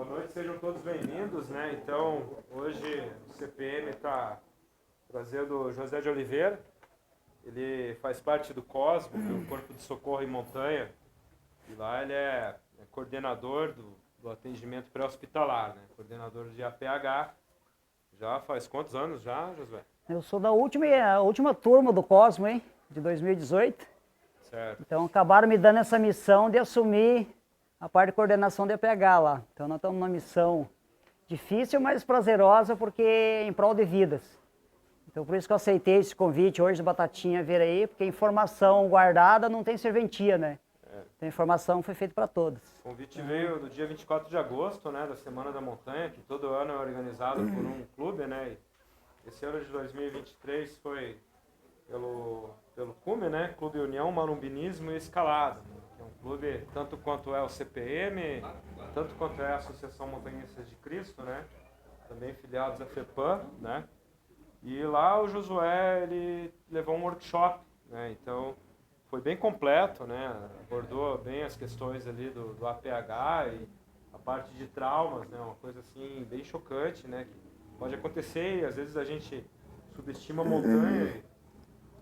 Boa noite, sejam todos bem-vindos, né? Então, hoje o CPM está trazendo o José de Oliveira. Ele faz parte do COSMO, do Corpo de Socorro em Montanha, e lá ele é coordenador do atendimento pré-hospitalar, né? Coordenador de APH. Já faz quantos anos já, Josué? Eu sou da última turma do COSMO, hein? De 2018. Certo. Então acabaram me dando essa missão de assumir a parte de coordenação de APH lá. Então nós estamos numa missão difícil, mas prazerosa, porque é em prol de vidas. Então por isso que eu aceitei esse convite hoje do Batatinha vir aí, porque informação guardada não tem serventia, né? Então a informação foi feita para todos. O convite veio do dia 24 de agosto, né, da Semana da Montanha, que todo ano é organizado por um clube, né? E esse ano de 2023 foi pelo CUME, né? Clube União, Marumbinismo e Escalada, né, que é um clube tanto quanto é o CPM, tanto quanto é a Associação Montanhistas de Cristo, né? Também filiados à FEPAM, né? E lá o Josué, ele levou um workshop, né? Então foi bem completo, né? Abordou bem as questões ali do APH e a parte de traumas, né? Uma coisa assim bem chocante, né? Que pode acontecer e às vezes a gente subestima a montanha.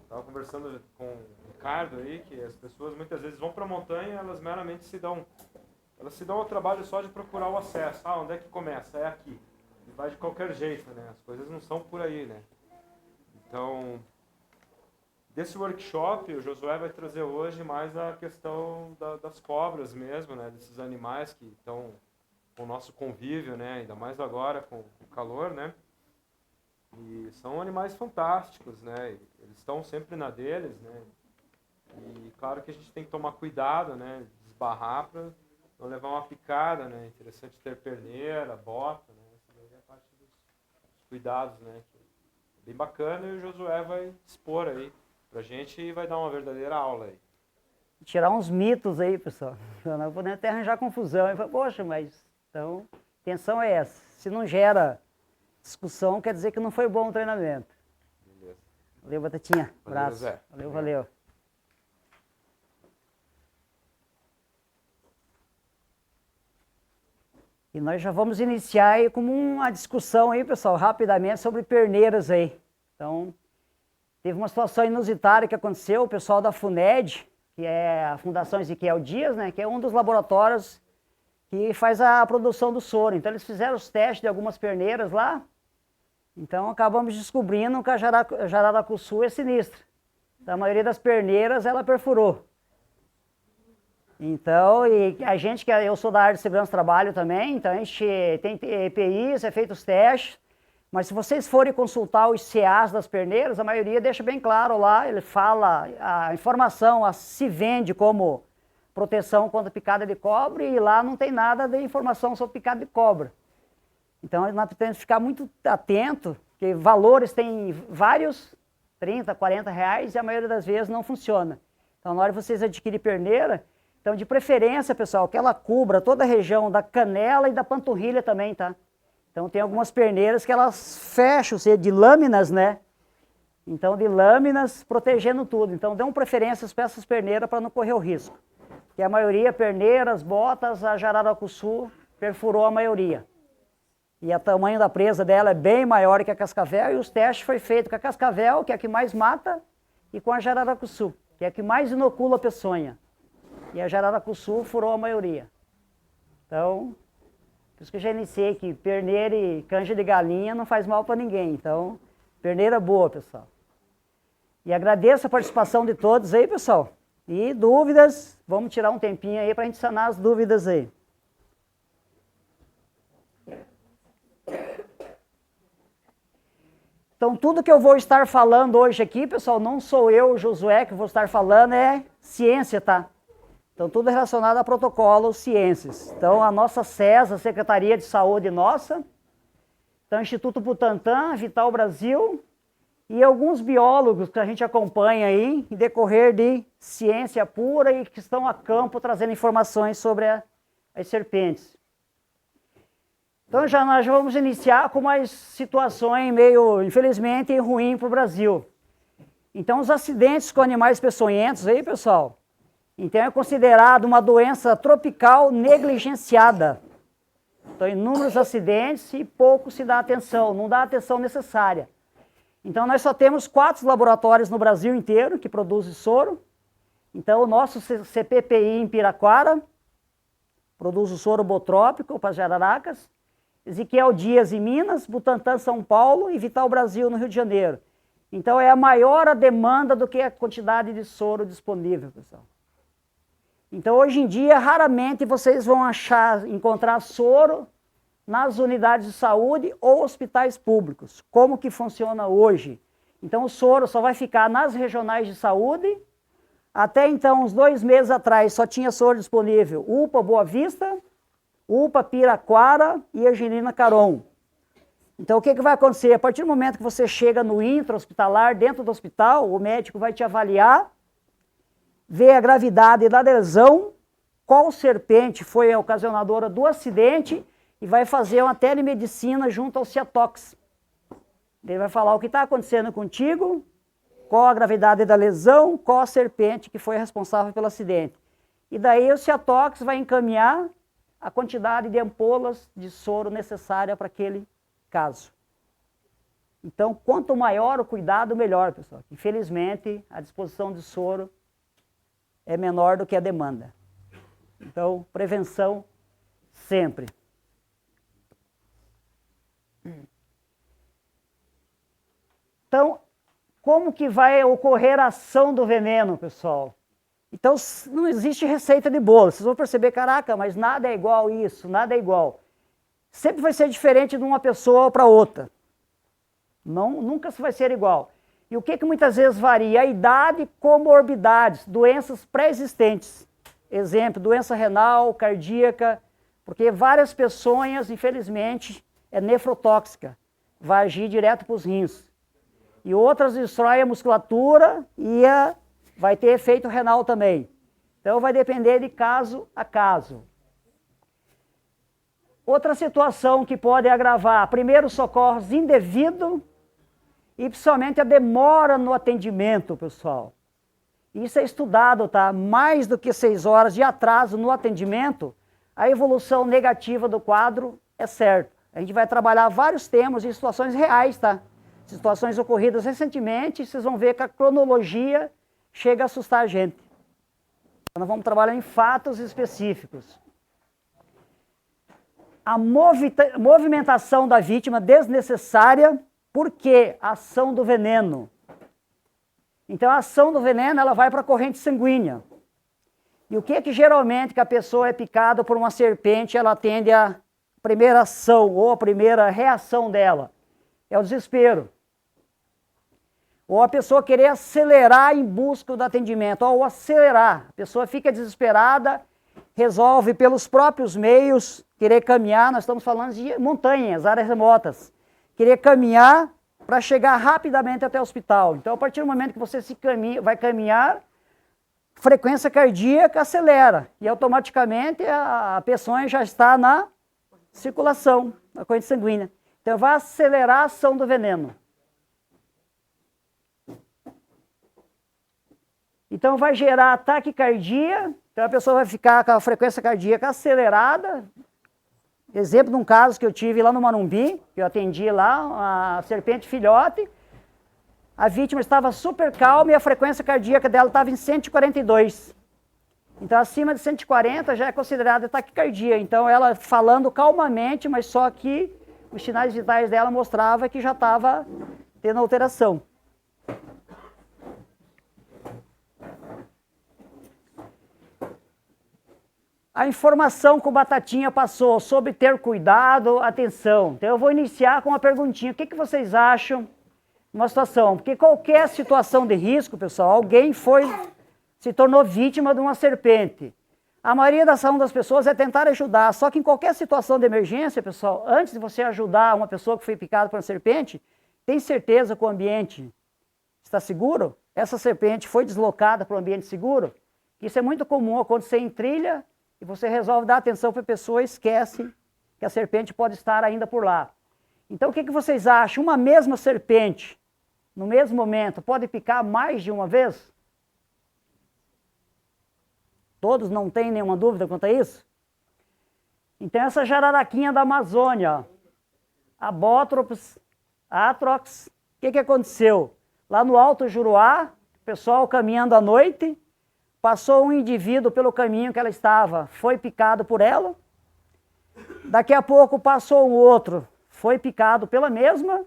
Estava conversando com o Ricardo aí, que as pessoas muitas vezes vão para a montanha, elas meramente se dão ao trabalho só de procurar o acesso. Ah, onde é que começa? É aqui. E vai de qualquer jeito, né? As coisas não são por aí, né? Então, desse workshop, o Josué vai trazer hoje mais a questão das cobras mesmo, né? Desses animais que estão com o nosso convívio, né? Ainda mais agora com o calor, né? E são animais fantásticos, né? Eles estão sempre na deles, né? E claro que a gente tem que tomar cuidado, né? Desbarrar para não levar uma picada, né? É interessante ter perneira, bota, né? Essa daí é a parte dos cuidados, né? É bem bacana e o Josué vai expor aí pra gente e vai dar uma verdadeira aula aí. Tirar uns mitos aí, pessoal. Não podemos até arranjar confusão. Eu falo, poxa, mas então, a intenção é essa. Se não gera discussão, quer dizer que não foi bom o treinamento. Beleza. Valeu, Batatinha. Abraço. José. Valeu. E nós já vamos iniciar aí com uma discussão aí, pessoal, rapidamente sobre perneiras aí. Então, teve uma situação inusitada que aconteceu, o pessoal da FUNED, que é a Fundação Ezequiel Dias, né, que é um dos laboratórios que faz a produção do soro. Então, eles fizeram os testes de algumas perneiras lá. Então, acabamos descobrindo que a jararacuçu é sinistra. Então, a maioria das perneiras, ela perfurou. Então, e a gente, eu sou da área de segurança do trabalho também, então a gente tem EPIs, é feito os testes, mas se vocês forem consultar os CAs das perneiras, a maioria deixa bem claro lá, ele fala, a informação se vende como proteção contra picada de cobra e lá não tem nada de informação sobre picada de cobra. Então, nós temos que ficar muito atento, porque valores tem vários, 30, 40 reais, e a maioria das vezes não funciona. Então, na hora de vocês adquirirem perneira, então, de preferência, pessoal, que ela cubra toda a região da canela e da panturrilha também, tá? Então, tem algumas perneiras que elas fecham, de lâminas, né? Então, de lâminas, protegendo tudo. Então, dão preferências para essas perneiras para não correr o risco. Porque a maioria, perneiras, botas, a jararacuçu perfurou a maioria. E o tamanho da presa dela é bem maior que a cascavel, e os testes foram feitos com a cascavel, que é a que mais mata, e com a jararacuçu, que é a que mais inocula a peçonha. E a jararacuçu furou a maioria. Então, por isso que eu já iniciei que perneira e canja de galinha não faz mal para ninguém. Então, perneira boa, pessoal. E agradeço a participação de todos aí, pessoal. E dúvidas, vamos tirar um tempinho aí para a gente sanar as dúvidas aí. Então, tudo que eu vou estar falando hoje aqui, pessoal, não sou eu, Josué, que vou estar falando, é ciência, tá? Então, tudo relacionado a protocolo, ciências. Então, a nossa SES, a Secretaria de Saúde nossa, então, Instituto Butantan, Vital Brasil, e alguns biólogos que a gente acompanha aí, em decorrer de ciência pura e que estão a campo trazendo informações sobre as serpentes. Então, nós já vamos iniciar com umas situações meio, infelizmente, ruim para o Brasil. Então, os acidentes com animais peçonhentos aí, pessoal, então é considerado uma doença tropical negligenciada. Então, inúmeros acidentes e pouco se dá atenção, não dá a atenção necessária. Então, nós só temos 4 laboratórios no Brasil inteiro que produzem soro. Então, o nosso CPPI em Piraquara produz o soro botrópico para as jararacas, Ezequiel Dias em Minas, Butantan São Paulo e Vital Brasil no Rio de Janeiro. Então, é a maior a demanda do que a quantidade de soro disponível, pessoal. Então, hoje em dia, raramente vocês vão encontrar soro nas unidades de saúde ou hospitais públicos. Como que funciona hoje? Então, o soro só vai ficar nas regionais de saúde. Até então, uns 2 meses atrás, só tinha soro disponível UPA Boa Vista, UPA Piraquara e Angelina Caron. Então, o que vai acontecer? A partir do momento que você chega no intra-hospitalar, dentro do hospital, o médico vai te avaliar, ver a gravidade da lesão, qual serpente foi a ocasionadora do acidente e vai fazer uma telemedicina junto ao Ciatox. Ele vai falar o que está acontecendo contigo, qual a gravidade da lesão, qual a serpente que foi responsável pelo acidente. E daí o Ciatox vai encaminhar a quantidade de ampolas de soro necessária para aquele caso. Então, quanto maior o cuidado, melhor, pessoal. Infelizmente, a disposição de soro é menor do que a demanda. Então, prevenção sempre. Então, como que vai ocorrer a ação do veneno, pessoal? Então, não existe receita de bolo. Vocês vão perceber, caraca, mas nada é igual isso, nada é igual. Sempre vai ser diferente de uma pessoa para outra. Nunca vai ser igual. E o que muitas vezes varia? A idade, comorbidades, doenças pré-existentes. Exemplo, doença renal, cardíaca, porque várias peçonhas, infelizmente, é nefrotóxica. Vai agir direto para os rins. E outras destrói a musculatura e vai ter efeito renal também. Então vai depender de caso a caso. Outra situação que pode agravar, primeiro socorros indevido e principalmente a demora no atendimento, pessoal. Isso é estudado, tá? Mais do que 6 horas de atraso no atendimento, a evolução negativa do quadro é certa. A gente vai trabalhar vários temas em situações reais, tá? Situações ocorridas recentemente, vocês vão ver que a cronologia chega a assustar a gente. Nós vamos trabalhar em fatos específicos. A movimentação da vítima desnecessária, porque a ação do veneno. Então, a ação do veneno, ela vai para a corrente sanguínea. E o que geralmente que a pessoa é picada por uma serpente, ela tende a primeira ação ou a primeira reação dela? É o desespero. Ou a pessoa querer acelerar em busca do atendimento, ou acelerar. A pessoa fica desesperada, resolve pelos próprios meios querer caminhar, nós estamos falando de montanhas, áreas remotas. Querer caminhar para chegar rapidamente até o hospital. Então, a partir do momento que você vai caminhar, frequência cardíaca acelera. E automaticamente a peçonha já está na circulação, na corrente sanguínea. Então, vai acelerar a ação do veneno. Então, vai gerar taquicardia, então a pessoa vai ficar com a frequência cardíaca acelerada. Exemplo de um caso que eu tive lá no Morumbi, que eu atendi lá, a serpente filhote. A vítima estava super calma e a frequência cardíaca dela estava em 142. Então, acima de 140 já é considerada taquicardia. Então, ela falando calmamente, mas só que os sinais vitais dela mostravam que já estava tendo alteração. A informação que o Batatinha passou sobre ter cuidado, atenção. Então eu vou iniciar com uma perguntinha. O que vocês acham numa situação? Porque qualquer situação de risco, pessoal, alguém se tornou vítima de uma serpente. A maioria da ação das pessoas é tentar ajudar. Só que em qualquer situação de emergência, pessoal, antes de você ajudar uma pessoa que foi picada por uma serpente, tem certeza que o ambiente está seguro? Essa serpente foi deslocada para um ambiente seguro? Isso é muito comum acontecer em trilha, e você resolve dar atenção para a pessoa e esquece que a serpente pode estar ainda por lá. Então, o que vocês acham? Uma mesma serpente, no mesmo momento, pode picar mais de uma vez? Todos não têm nenhuma dúvida quanto a isso? Então essa jararaquinha da Amazônia, ó, a Bothrops atrox, o que aconteceu? Lá no Alto Juruá, o pessoal caminhando à noite, passou um indivíduo pelo caminho que ela estava, foi picado por ela. Daqui a pouco passou um outro, foi picado pela mesma,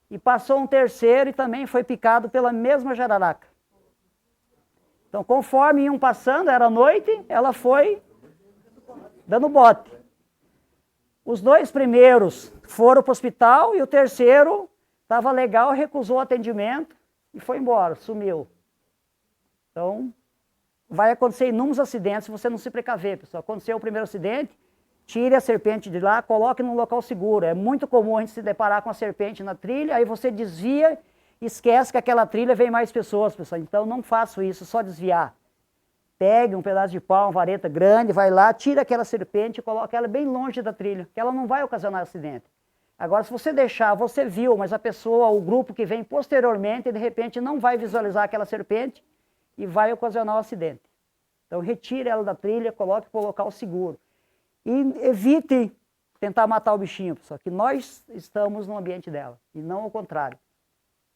e passou um terceiro e também foi picado pela mesma jararaca. Então, conforme iam passando, era noite, ela foi dando bote. Os 2 primeiros foram para o hospital e o terceiro estava legal, recusou o atendimento e foi embora, sumiu. Então, vai acontecer inúmeros acidentes se você não se precaver, pessoal. Aconteceu o primeiro acidente, tire a serpente de lá, coloque num local seguro. É muito comum a gente se deparar com a serpente na trilha, aí você desvia, esquece que aquela trilha vem mais pessoas, pessoal. Então não faça isso, só desviar. Pegue um pedaço de pau, uma vareta grande, vai lá, tira aquela serpente e coloca ela bem longe da trilha, que ela não vai ocasionar acidente. Agora, se você deixar, você viu, mas a pessoa, o grupo que vem posteriormente, de repente não vai visualizar aquela serpente e vai ocasionar um acidente. Então retire ela da trilha, coloque para o local seguro. E evite tentar matar o bichinho, pessoal, que nós estamos no ambiente dela, e não o contrário.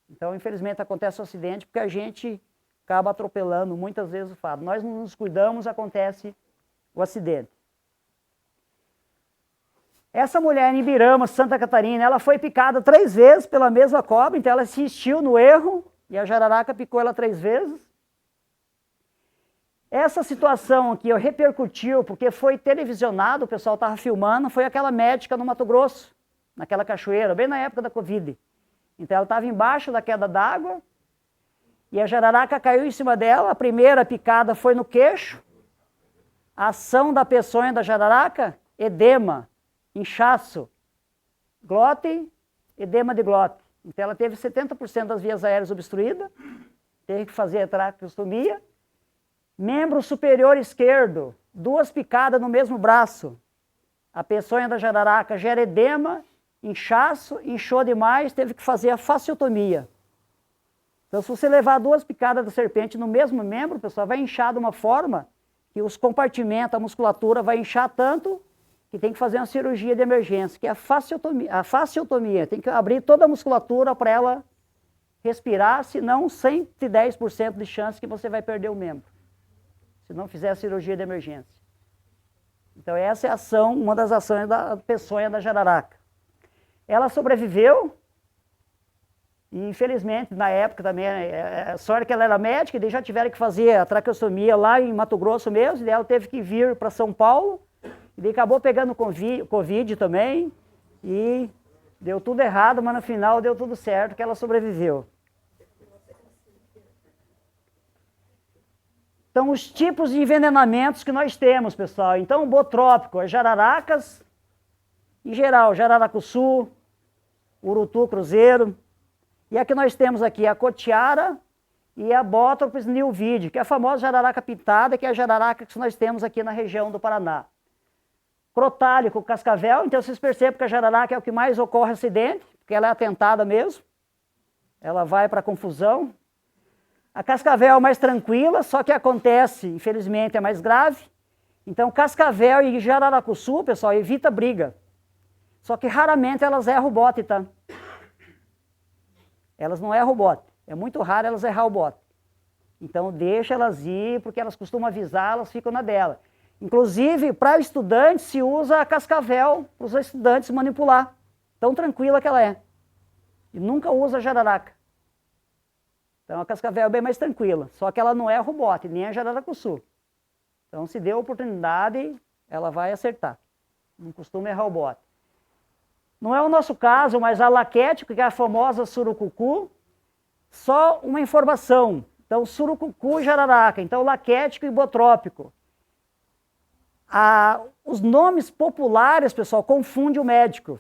Então, infelizmente, acontece o acidente porque a gente acaba atropelando muitas vezes o fato. Nós não nos cuidamos, acontece o acidente. Essa mulher em Ibirama, Santa Catarina, ela foi picada 3 vezes pela mesma cobra, então ela insistiu no erro, e a jararaca picou ela 3 vezes. Essa situação aqui repercutiu, porque foi televisionado, o pessoal estava filmando, foi aquela médica no Mato Grosso, naquela cachoeira, bem na época da Covid. Então ela estava embaixo da queda d'água, e a jararaca caiu em cima dela, a primeira picada foi no queixo, a ação da peçonha da jararaca, edema, inchaço, glote, edema de glote. Então ela teve 70% das vias aéreas obstruídas, teve que fazer a traqueostomia. Membro superior esquerdo, 2 picadas no mesmo braço. A peçonha da jararaca gera edema, inchaço, inchou demais, teve que fazer a fasciotomia. Então, se você levar 2 picadas da serpente no mesmo membro, pessoal, vai inchar de uma forma que os compartimentos, a musculatura vai inchar tanto que tem que fazer uma cirurgia de emergência, que é a fasciotomia. A fasciotomia tem que abrir toda a musculatura para ela respirar, senão 110% de chance que você vai perder o membro, se não fizer a cirurgia de emergência. Então essa é a ação, uma das ações da peçonha da jararaca. Ela sobreviveu, e infelizmente na época também, a sorte que ela era médica, e daí já tiveram que fazer a traqueostomia lá em Mato Grosso mesmo, e daí ela teve que vir para São Paulo, e daí acabou pegando Covid também, e deu tudo errado, mas no final deu tudo certo, que ela sobreviveu. Então, os tipos de envenenamentos que nós temos, pessoal. Então, o botrópico, as jararacas, em geral, jararacuçu, urutu cruzeiro. E aqui nós temos aqui a cotiara e a Bothrops niuvide, que é a famosa jararaca pintada, que é a jararaca que nós temos aqui na região do Paraná. Crotálico, cascavel, então vocês percebem que a jararaca é o que mais ocorre acidente, porque ela é atentada mesmo. Ela vai para confusão. A cascavel é mais tranquila, só que acontece, infelizmente, é mais grave. Então, cascavel e jararacuçu, pessoal, evita briga. Só que raramente elas erram o bote, tá? Elas não erram o bote. É muito raro elas errar o bote. Então, deixa elas ir, porque elas costumam avisar, elas ficam na dela. Inclusive, para estudantes, se usa a cascavel para os estudantes manipular. Tão tranquila que ela é. E nunca usa a jararaca. Então a cascavel é bem mais tranquila, só que ela não erra o bote, nem a jararacuçu. Então se der a oportunidade, ela vai acertar. Não costuma errar o bote. Não é o nosso caso, mas a laquético, que é a famosa surucucu, só uma informação. Então surucucu e jararaca, então laquético e botrópico. Os nomes populares, pessoal, confundem o médico.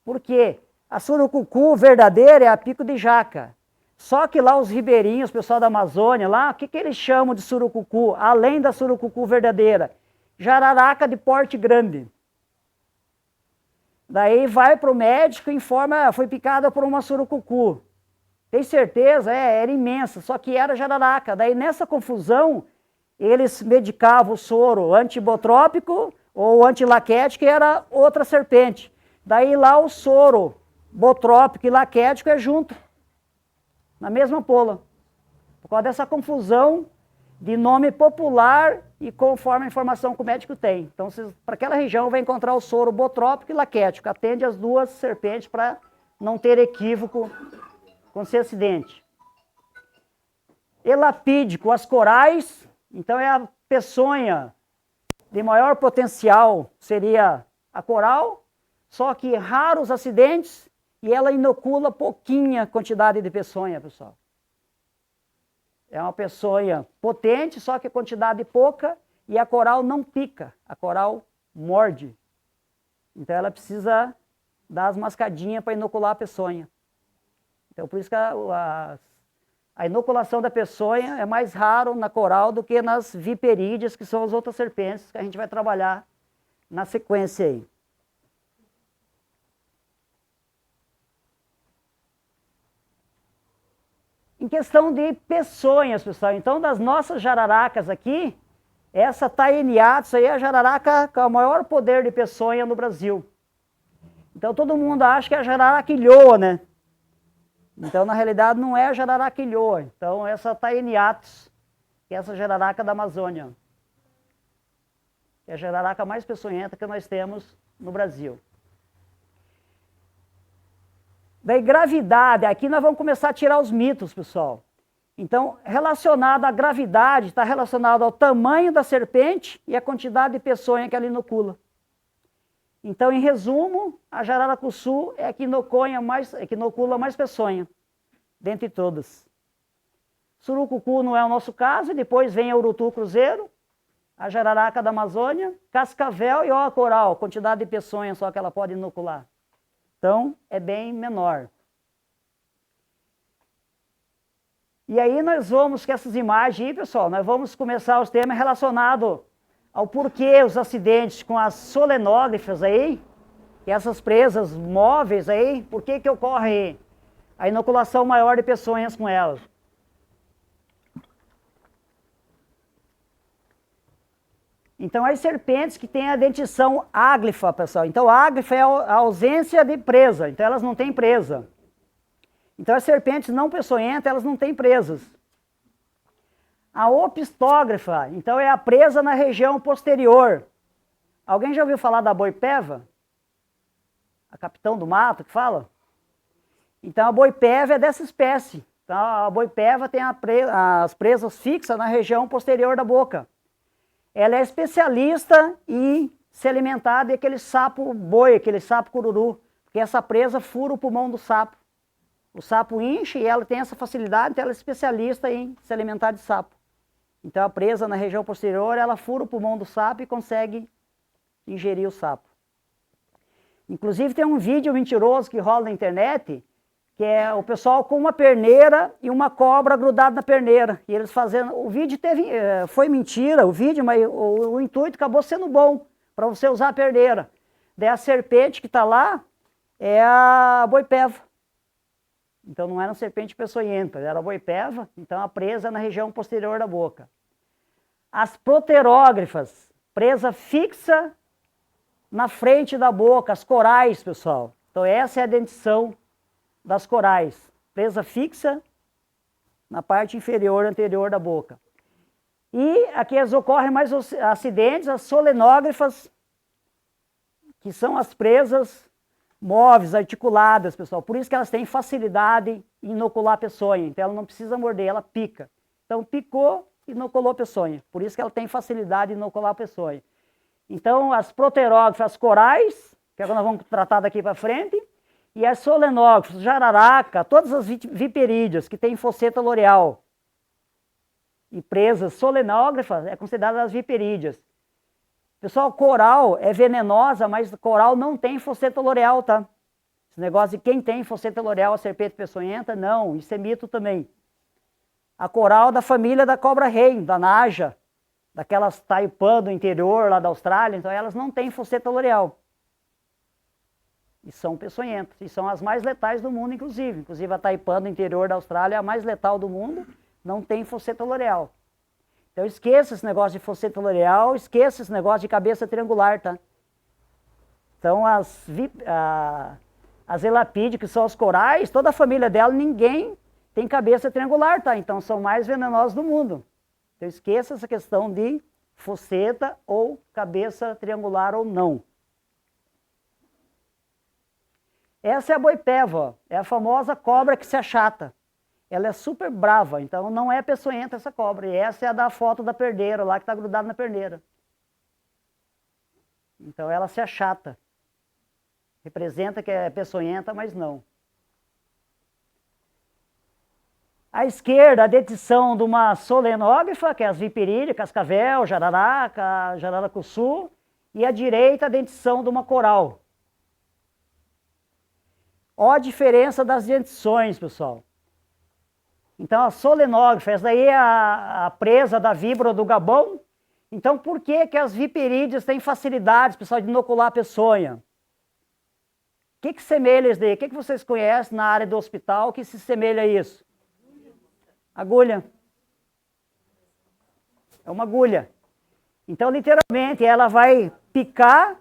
Por quê? A surucucu verdadeira é a pico de jaca. Só que lá os ribeirinhos, o pessoal da Amazônia, lá, o que eles chamam de surucucu, além da surucucu verdadeira? Jararaca de porte grande. Daí vai para o médico e informa, foi picada por uma surucucu. Tem certeza? Era imensa, só que era jararaca. Daí nessa confusão, eles medicavam o soro antibotrópico ou o antilaquete, que era outra serpente. Daí lá o soro botrópico e laquético é junto, na mesma pola. Por causa dessa confusão de nome popular e conforme a informação que o médico tem. Então, para aquela região vai encontrar o soro botrópico e laquético. Atende as duas serpentes para não ter equívoco com esse acidente. Elapídico, as corais, então é a peçonha de maior potencial, seria a coral, só que raros acidentes e ela inocula pouquinha quantidade de peçonha, pessoal. É uma peçonha potente, só que a quantidade pouca, e a coral não pica, a coral morde. Então ela precisa dar as mascadinhas para inocular a peçonha. Então por isso que a inoculação da peçonha é mais raro na coral do que nas viperídeas, que são as outras serpentes que a gente vai trabalhar na sequência aí. Em questão de peçonhas, pessoal, então das nossas jararacas aqui, essa Taeniatus aí é a jararaca com o maior poder de peçonha no Brasil. Então todo mundo acha que é a jararaca ilhoa, né? Então na realidade não é a jararaca ilhoa. Então essa Taeniatus, que é essa jararaca da Amazônia, é a jararaca mais peçonhenta que nós temos no Brasil. Daí gravidade, aqui nós vamos começar a tirar os mitos, pessoal. Então, relacionado à gravidade, está relacionado ao tamanho da serpente e a quantidade de peçonha que ela inocula. Então, em resumo, a jararacuçu é a que inocula mais peçonha, dentre todas. Surucucu não é o nosso caso, depois vem a urutu cruzeiro, a jararaca da Amazônia, cascavel e ó a coral, quantidade de peçonha só que ela pode inocular. Então, é bem menor. E aí nós vamos, com essas imagens aí, pessoal, nós vamos começar os temas relacionados ao porquê os acidentes com as solenógrafas aí, e essas presas móveis aí, por que ocorre a inoculação maior de peçonhas com elas. Então, as serpentes que têm a dentição áglifa, pessoal. Então, áglifa é a ausência de presa. Então, elas não têm presa. Então, as serpentes não peçonhentas, elas não têm presas. A opistógrafa, então, é a presa na região posterior. Alguém já ouviu falar da boipeva? A capitão do mato que fala? Então, a boipeva é dessa espécie. Então, a boipeva tem as presas fixas na região posterior da boca. Ela é especialista em se alimentar daquele sapo boi, aquele sapo cururu, porque essa presa fura o pulmão do sapo. O sapo incha e ela tem essa facilidade, então ela é especialista em se alimentar de sapo. Então a presa na região posterior, ela fura o pulmão do sapo e consegue ingerir o sapo. Inclusive tem um vídeo mentiroso que rola na internet, que é o pessoal com uma perneira e uma cobra grudada na perneira. E eles fazendo... O vídeo foi mentira, o vídeo, mas o intuito acabou sendo bom, para você usar a perneira. Daí a serpente que está lá é a boipeva. Então não era uma serpente peçonhenta, era a boipeva, então a presa na região posterior da boca. As proterógrafas, presa fixa na frente da boca, as corais, pessoal. Então essa é a dentição das corais, presa fixa na parte inferior anterior da boca. E aqui ocorrem mais acidentes, as solenógrafas, que são as presas móveis, articuladas, pessoal. Por isso que elas têm facilidade em inocular a peçonha. Então ela não precisa morder, ela pica. Então picou, inoculou a peçonha. Por isso que ela tem facilidade em inocular a peçonha. Então as proterógrafas, as corais, que agora nós vamos tratar daqui para frente, e as solenógrafas, jararaca, todas as viperídeas que têm fosseta loreal e presas solenógrafas é considerada as viperídeas. Pessoal, coral é venenosa, mas coral não tem fosseta loreal, tá? Esse negócio de quem tem fosseta loreal, a serpente peçonhenta, não, isso é mito também. A coral da família da cobra-rei, da naja, daquelas taipã do interior lá da Austrália, então elas não têm fosseta loreal. E são peçonhentas, e são as mais letais do mundo, inclusive. Inclusive a taipã do interior da Austrália é a mais letal do mundo, não tem fosseta loreal. Então esqueça esse negócio de fosseta loreal, esqueça esse negócio de cabeça triangular, tá? Então as elapídeas, que são os corais, toda a família dela, ninguém tem cabeça triangular, tá? Então são mais venenosos do mundo. Então esqueça essa questão de fosseta ou cabeça triangular ou não. Essa é a boipeva, ó. É a famosa cobra que se achata. Ela é super brava, então não é peçonhenta essa cobra. E essa é a da foto da perneira, lá que está grudada na perneira. Então ela se achata. Representa que é peçonhenta, mas não. À esquerda, a dentição de uma solenógrafa, que é as viperídeas, cascavel, jararaca, jararacuçu. E à direita, a dentição de uma coral. Olha a diferença das dentições, pessoal. Então, a solenógrafa, essa daí é a presa da víbora do Gabão. Então, por que que as viperídeas têm facilidades, pessoal, de inocular a peçonha? O que semelha isso daí? O que vocês conhecem na área do hospital que se semelha a isso? Agulha. É uma agulha. Então, literalmente, ela vai picar,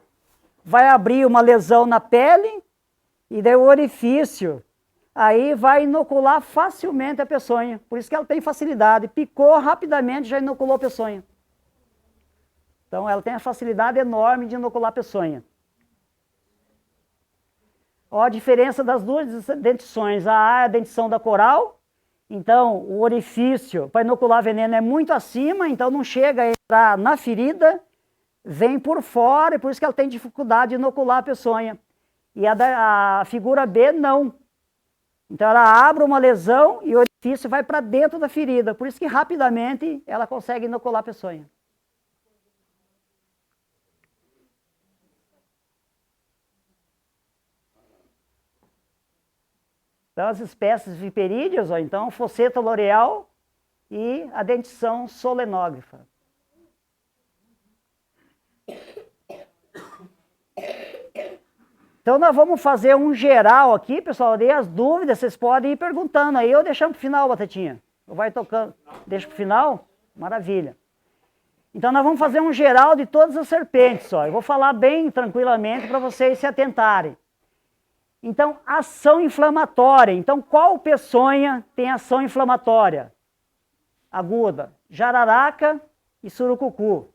vai abrir uma lesão na pele, e daí o orifício, aí vai inocular facilmente a peçonha. Por isso que ela tem facilidade. Picou rapidamente, já inoculou a peçonha. Então ela tem a facilidade enorme de inocular a peçonha. Ó, a diferença das duas dentições. A dentição da coral. Então o orifício para inocular veneno é muito acima, então não chega a entrar na ferida, vem por fora, e por isso que ela tem dificuldade de inocular a peçonha. E a figura B, não. Então ela abre uma lesão e o orifício vai para dentro da ferida. Por isso que rapidamente ela consegue inocular a peçonha. Então as espécies viperídeas, ó, então fosseta loreal e a dentição solenógrafa. Então nós vamos fazer um geral aqui, pessoal, daí as dúvidas vocês podem ir perguntando aí, ou deixando para o final, Batatinha. Ou vai tocando, deixa para o final? Maravilha. Então nós vamos fazer um geral de todas as serpentes, ó. Eu vou falar bem tranquilamente para vocês se atentarem. Então, ação inflamatória. Então, qual peçonha tem ação inflamatória? Aguda. Jararaca e surucucu.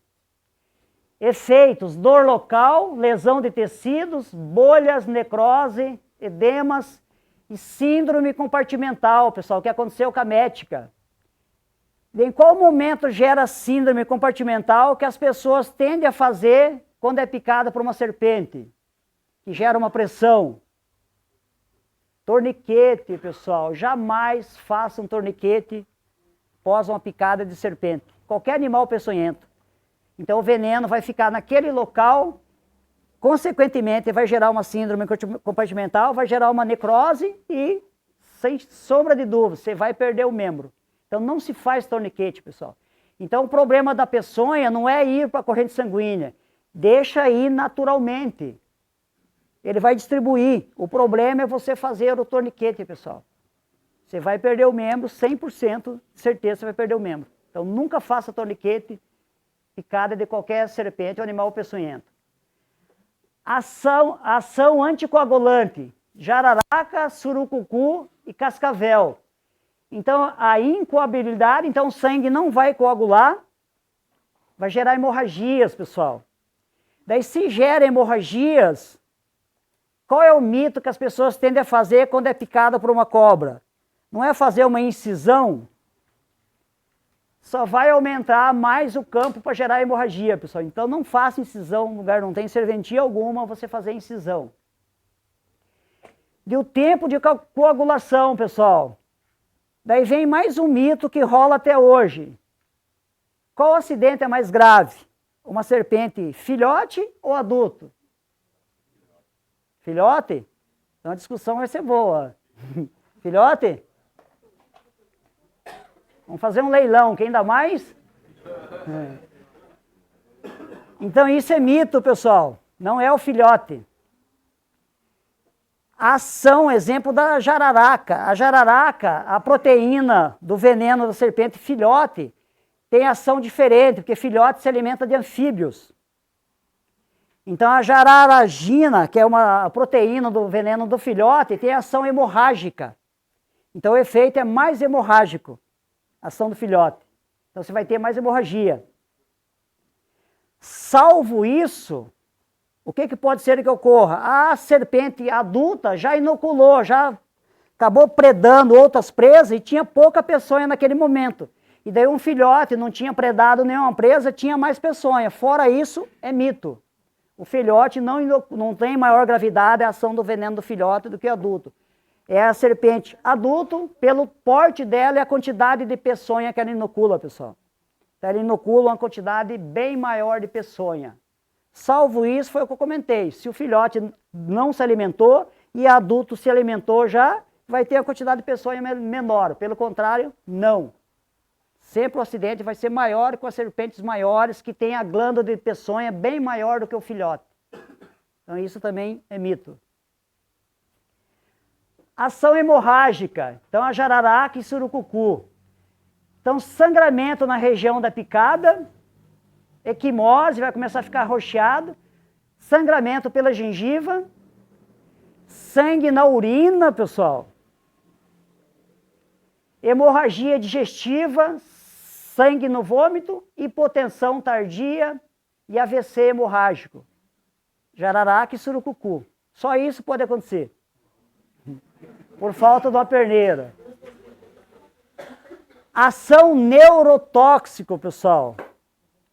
Efeitos: dor local, lesão de tecidos, bolhas, necrose, edemas e síndrome compartimental, pessoal, que aconteceu com a mética. Em qual momento gera síndrome compartimental que as pessoas tendem a fazer quando é picada por uma serpente? Que gera uma pressão. Torniquete, pessoal. Jamais faça um torniquete após uma picada de serpente. Qualquer animal peçonhento. Então o veneno vai ficar naquele local, consequentemente vai gerar uma síndrome compartimental, vai gerar uma necrose e, sem sombra de dúvida, você vai perder o membro. Então não se faz torniquete, pessoal. Então o problema da peçonha não é ir para a corrente sanguínea, deixa ir naturalmente. Ele vai distribuir. O problema é você fazer o torniquete, pessoal. Você vai perder o membro, 100% de certeza você vai perder o membro. Então nunca faça torniquete picada de qualquer serpente ou animal peçonhento. Ação anticoagulante, jararaca, surucucu e cascavel. Então, a incoagulabilidade, então o sangue não vai coagular, vai gerar hemorragias, pessoal. Daí, se gera hemorragias, qual é o mito que as pessoas tendem a fazer quando é picada por uma cobra? Não é fazer uma incisão? Só vai aumentar mais o campo para gerar hemorragia, pessoal. Então não faça incisão no lugar, não tem serventia alguma você fazer incisão. E o tempo de coagulação, pessoal. Daí vem mais um mito que rola até hoje. Qual acidente é mais grave? Uma serpente filhote ou adulto? Filhote? Então a discussão vai ser boa. Filhote? Vamos fazer um leilão, quem dá mais? Então isso é mito, pessoal. Não é o filhote. Ação, exemplo da jararaca. A jararaca, a proteína do veneno da serpente filhote, tem ação diferente, porque filhote se alimenta de anfíbios. Então a jararagina, que é uma proteína do veneno do filhote, tem ação hemorrágica. Então o efeito é mais hemorrágico, a ação do filhote. Então você vai ter mais hemorragia. Salvo isso, o que pode ser que ocorra? A serpente adulta já inoculou, já acabou predando outras presas e tinha pouca peçonha naquele momento. E daí um filhote não tinha predado nenhuma presa, tinha mais peçonha. Fora isso, é mito. O filhote não tem maior gravidade a ação do veneno do filhote do que o adulto. É a serpente adulto, pelo porte dela e a quantidade de peçonha que ela inocula, pessoal. Então ela inocula uma quantidade bem maior de peçonha. Salvo isso, foi o que eu comentei. Se o filhote não se alimentou e adulto se alimentou já, vai ter a quantidade de peçonha menor. Pelo contrário, não. Sempre o acidente vai ser maior com as serpentes maiores, que têm a glândula de peçonha bem maior do que o filhote. Então isso também é mito. Ação hemorrágica. Então a jararaca e surucucu. Então sangramento na região da picada, equimose, vai começar a ficar arroxeado, sangramento pela gengiva, sangue na urina, pessoal, hemorragia digestiva, sangue no vômito, hipotensão tardia e AVC hemorrágico. Jararaca e surucucu. Só isso pode acontecer. Por falta de uma perneira. Ação neurotóxica, pessoal.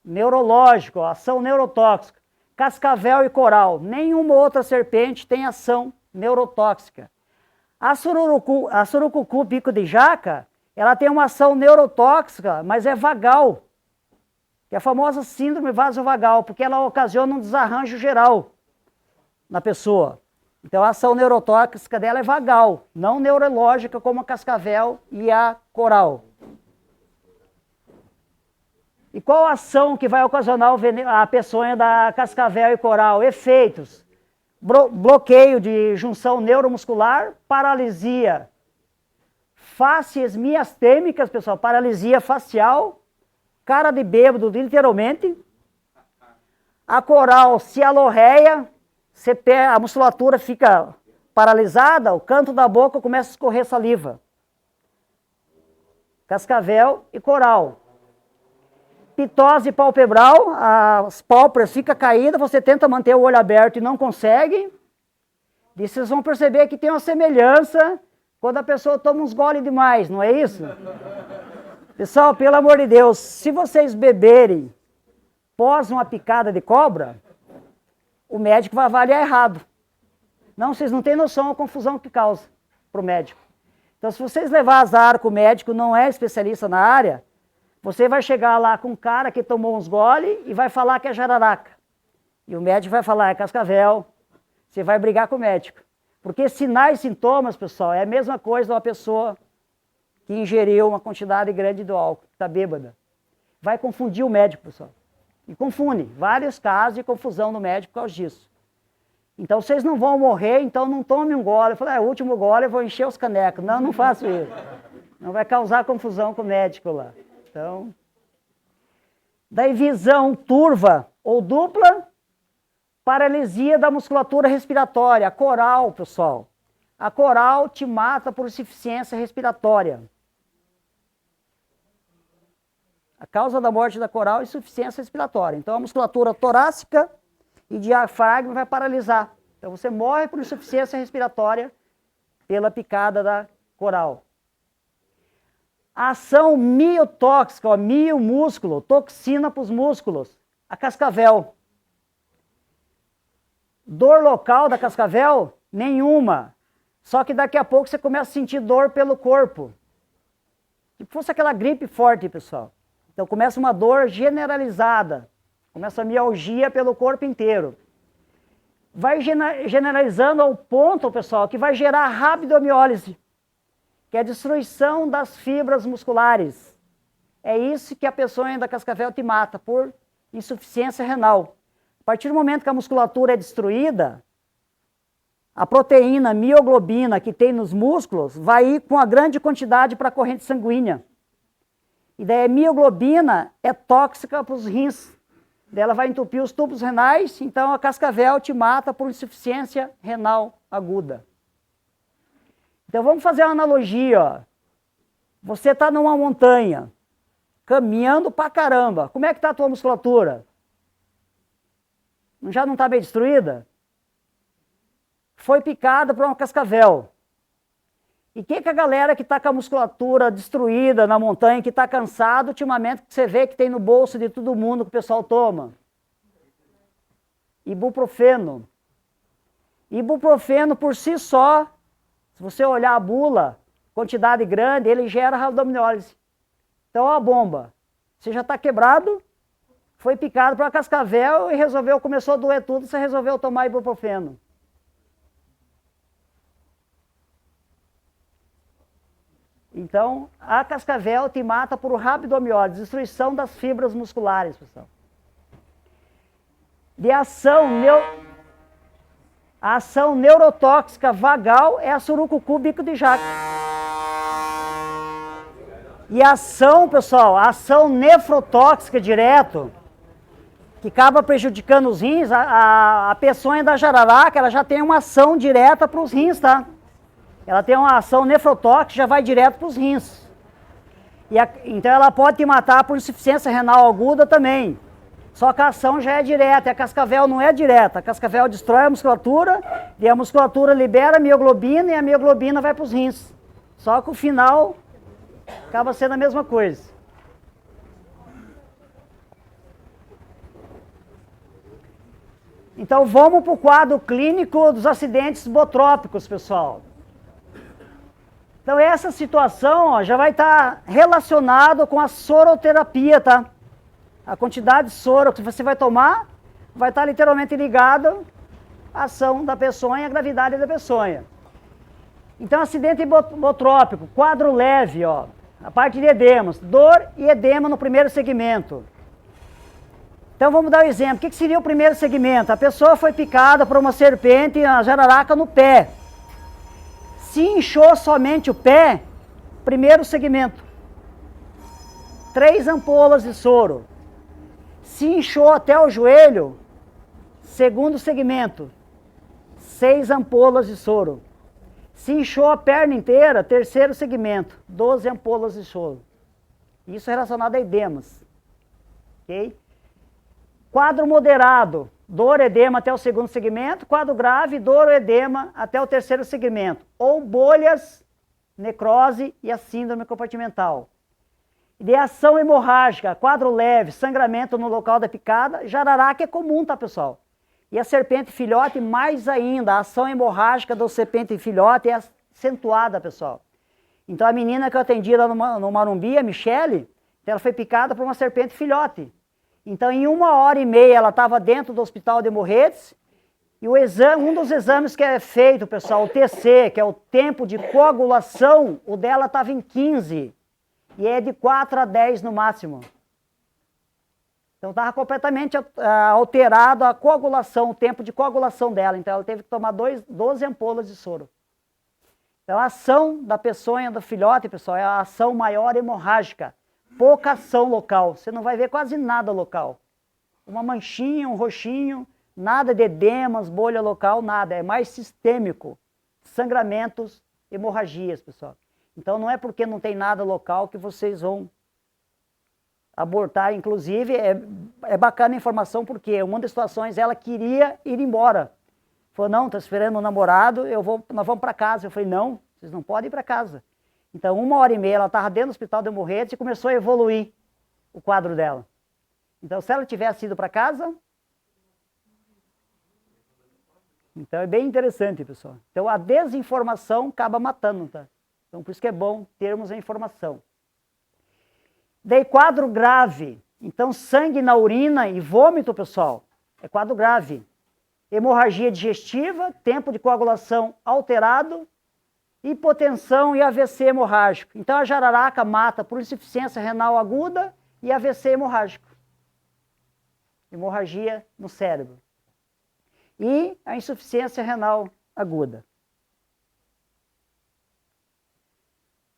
Neurológico, ação neurotóxica. Cascavel e coral. Nenhuma outra serpente tem ação neurotóxica. A surucucu bico de jaca, ela tem uma ação neurotóxica, mas é vagal. Que é a famosa síndrome vasovagal, porque ela ocasiona um desarranjo geral na pessoa. Então a ação neurotóxica dela é vagal, não neurológica como a cascavel e a coral. E qual a ação que vai ocasionar a peçonha da cascavel e coral? Efeitos. Bloqueio de junção neuromuscular, paralisia. Faces miastêmicas, pessoal, paralisia facial, cara de bêbado, literalmente. A coral cialorreia, a musculatura fica paralisada, o canto da boca começa a escorrer saliva. Cascavel e coral. Pitose palpebral, as pálpebras ficam caídas, você tenta manter o olho aberto e não consegue. E vocês vão perceber que tem uma semelhança quando a pessoa toma uns goles demais, não é isso? Pessoal, pelo amor de Deus, se vocês beberem pós uma picada de cobra, o médico vai avaliar errado. Não, vocês não têm noção da confusão que causa para o médico. Então, se vocês levar azar que o médico não é especialista na área, você vai chegar lá com um cara que tomou uns gole e vai falar que é jararaca. E o médico vai falar é cascavel. Você vai brigar com o médico. Porque sinais e sintomas, pessoal, é a mesma coisa de uma pessoa que ingeriu uma quantidade grande do álcool, que está bêbada. Vai confundir o médico, pessoal. E confunde. Vários casos de confusão no médico por causa disso. Então, vocês não vão morrer, então não tome um gole. Eu falei, o último gole eu vou encher os canecos. Não, não faço isso. Não vai causar confusão com o médico lá. Então, daí visão turva ou dupla, paralisia da musculatura respiratória, a coral, pessoal. A coral te mata por insuficiência respiratória. A causa da morte da coral é insuficiência respiratória. Então a musculatura torácica e diafragma vai paralisar. Então você morre por insuficiência respiratória pela picada da coral. A ação miotóxica, miomúsculo, toxina para os músculos, a cascavel. Dor local da cascavel? Nenhuma. Só que daqui a pouco você começa a sentir dor pelo corpo. Tipo fosse aquela gripe forte, pessoal. Então começa uma dor generalizada. Começa a mialgia pelo corpo inteiro. Vai generalizando ao ponto, pessoal, que vai gerar rabdomiólise, que é a destruição das fibras musculares. É isso que a peçonha da cascavel te mata, por insuficiência renal. A partir do momento que a musculatura é destruída, a proteína mioglobina que tem nos músculos vai ir com a grande quantidade para a corrente sanguínea. E daí a mioglobina é tóxica para os rins. Daí ela vai entupir os tubos renais, então a cascavel te mata por insuficiência renal aguda. Então vamos fazer uma analogia, ó. Você está numa montanha, caminhando pra caramba. Como é que está a tua musculatura? Já não está bem destruída? Foi picada por uma cascavel. E o que a galera que está com a musculatura destruída na montanha, que está cansado, ultimamente que você vê que tem no bolso de todo mundo que o pessoal toma? Ibuprofeno. Ibuprofeno por si só, se você olhar a bula, quantidade grande, ele gera rabdominólise. Então, ó a bomba. Você já está quebrado, foi picado por uma cascavel e começou a doer tudo, você resolveu tomar ibuprofeno. Então, a cascavel te mata por rabdomiólise, destruição das fibras musculares, pessoal. De a ação neurotóxica vagal é a surucucu bico de jaca. E a ação, pessoal, a ação nefrotóxica direto, que acaba prejudicando os rins, a peçonha da jararaca, ela já tem uma ação direta para os rins, tá? Ela tem uma ação nefrotóxica, já vai direto para os rins. Então ela pode te matar por insuficiência renal aguda também. Só que a ação já é direta, a cascavel não é direta. A cascavel destrói a musculatura, e a musculatura libera a mioglobina, e a mioglobina vai para os rins. Só que o final acaba sendo a mesma coisa. Então vamos para o quadro clínico dos acidentes botrópicos, pessoal. Então essa situação, ó, já vai estar relacionado com a soroterapia, tá? A quantidade de soro que você vai tomar vai estar literalmente ligada à ação da peçonha e à gravidade da peçonha. Então acidente botrópico, quadro leve, ó, a parte de edemas, dor e edema no primeiro segmento. Então vamos dar um exemplo. O que seria o primeiro segmento? A pessoa foi picada por uma serpente na jararaca no pé. Se inchou somente o pé, primeiro segmento, 3 ampolas de soro. Se inchou até o joelho, segundo segmento, 6 ampolas de soro. Se inchou a perna inteira, terceiro segmento, 12 ampolas de soro. Isso é relacionado a edemas. Ok? Quadro moderado, dor, edema até o segundo segmento. Quadro grave, dor ou edema até o terceiro segmento. Ou bolhas, necrose e a síndrome compartimental. Ideação hemorrágica, quadro leve, sangramento no local da picada. Jararaca é comum, tá, pessoal? E a serpente filhote mais ainda. A ação hemorrágica da serpente filhote é acentuada, pessoal. Então a menina que eu atendi lá no Marumbi, a Michele, ela foi picada por uma serpente filhote. Então, em 1h30, ela estava dentro do hospital de Morretes, e o exame, um dos exames que é feito, pessoal, o TC, que é o tempo de coagulação, o dela estava em 15, e é de 4 a 10 no máximo. Então, estava completamente alterado a coagulação, o tempo de coagulação dela. Então, ela teve que tomar 12 ampolas de soro. Então, a ação da peçonha do filhote, pessoal, é a ação maior hemorrágica. Pouca ação local, você não vai ver quase nada local. Uma manchinha, um roxinho, nada de edemas, bolha local, nada. É mais sistêmico. Sangramentos, hemorragias, pessoal. Então não é porque não tem nada local que vocês vão abortar. Inclusive, é bacana a informação porque uma das situações ela queria ir embora. Falou, não, estou esperando um namorado, nós vamos para casa. Eu falei, não, vocês não podem ir para casa. Então, 1h30, ela estava dentro do hospital de Morretes e começou a evoluir o quadro dela. Então, se ela tivesse ido para casa... Então, é bem interessante, pessoal. Então, a desinformação acaba matando, tá? Então, por isso que é bom termos a informação. Daí, quadro grave. Então, sangue na urina e vômito, pessoal, é quadro grave. Hemorragia digestiva, tempo de coagulação alterado, hipotensão e AVC hemorrágico. Então a jararaca mata por insuficiência renal aguda e AVC hemorrágico. Hemorragia no cérebro. E a insuficiência renal aguda.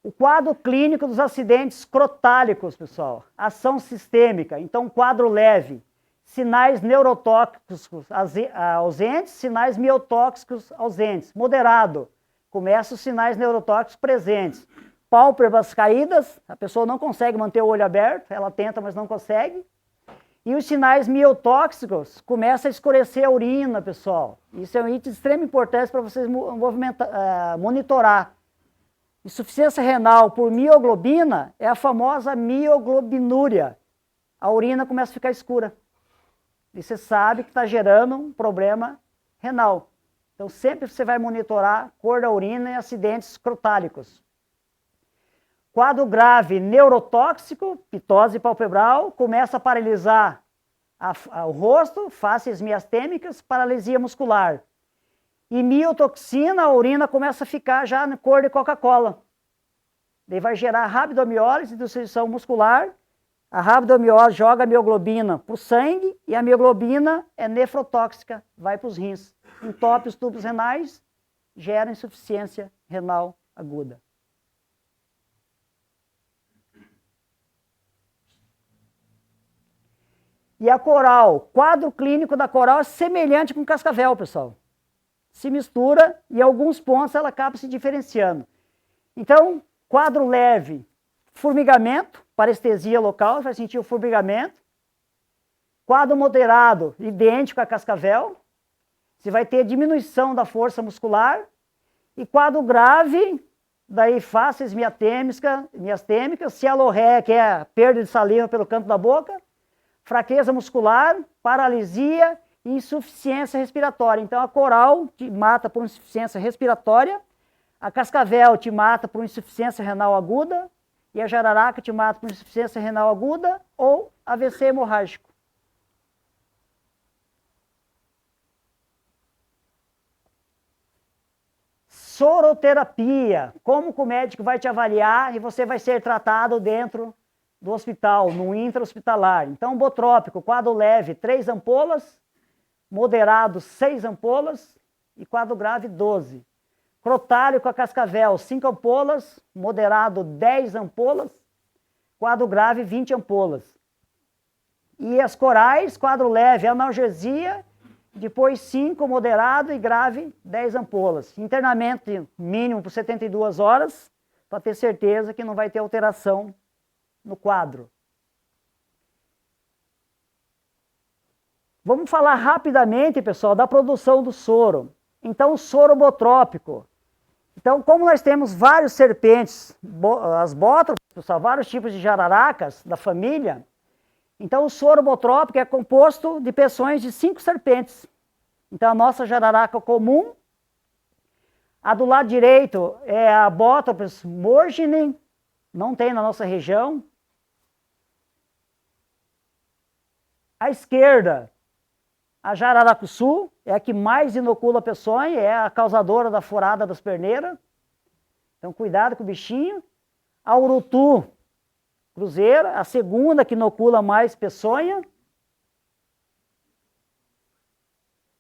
O quadro clínico dos acidentes crotálicos, pessoal. Ação sistêmica. Então, quadro leve. Sinais neurotóxicos ausentes, sinais miotóxicos ausentes. Moderado. Começa os sinais neurotóxicos presentes. Pálpebras caídas, a pessoa não consegue manter o olho aberto, ela tenta, mas não consegue. E os sinais miotóxicos, começa a escurecer a urina, pessoal. Isso é um item de extrema importância para vocês monitorar. Insuficiência renal por mioglobina é a famosa mioglobinúria. A urina começa a ficar escura. E você sabe que está gerando um problema renal. Então, sempre você vai monitorar cor da urina em acidentes crotálicos. Quadro grave neurotóxico, pitose palpebral, começa a paralisar o rosto, faces miastêmicas, paralisia muscular. E miotoxina, a urina começa a ficar já na cor de Coca-Cola. Daí vai gerar rabdomiólise, destruição muscular. A rabdomiólise joga a mioglobina para o sangue e a mioglobina é nefrotóxica, vai para os rins. Entope os tubos renais, gera insuficiência renal aguda. E a coral, quadro clínico da coral é semelhante com cascavel, pessoal. Se mistura e em alguns pontos ela acaba se diferenciando. Então, quadro leve, formigamento, parestesia local, vai sentir o formigamento. Quadro moderado, idêntico a cascavel. Você vai ter diminuição da força muscular. E quadro grave, daí faces miastêmicas, cialorreia, que é a perda de saliva pelo canto da boca. Fraqueza muscular, paralisia e insuficiência respiratória. Então, a coral te mata por insuficiência respiratória, a cascavel te mata por insuficiência renal aguda e a jararaca te mata por insuficiência renal aguda ou AVC hemorrágico. Soroterapia. Como que o médico vai te avaliar e você vai ser tratado dentro do hospital, no intra-hospitalar. Então, botrópico, quadro leve, 3 ampolas, moderado, 6 ampolas e quadro grave, 12. Crotálico a cascavel, 5 ampolas, moderado, 10 ampolas, quadro grave, 20 ampolas. E as corais, quadro leve, analgesia, depois 5, moderado e grave, 10 ampolas. Internamento mínimo por 72 horas, para ter certeza que não vai ter alteração no quadro. Vamos falar rapidamente, pessoal, da produção do soro. Então, o soro botrópico. Então, como nós temos vários serpentes, as bótropes, pessoal, vários tipos de jararacas da família, então o soro botrópico é composto de peções de 5 serpentes. Então, a nossa jararaca comum, a do lado direito é a Botropes morgine, não tem na nossa região. À esquerda, a jararacuçu, é a que mais inocula a peçonha, é a causadora da furada das perneiras. Então, cuidado com o bichinho. A urutu cruzeira, a segunda que inocula mais peçonha.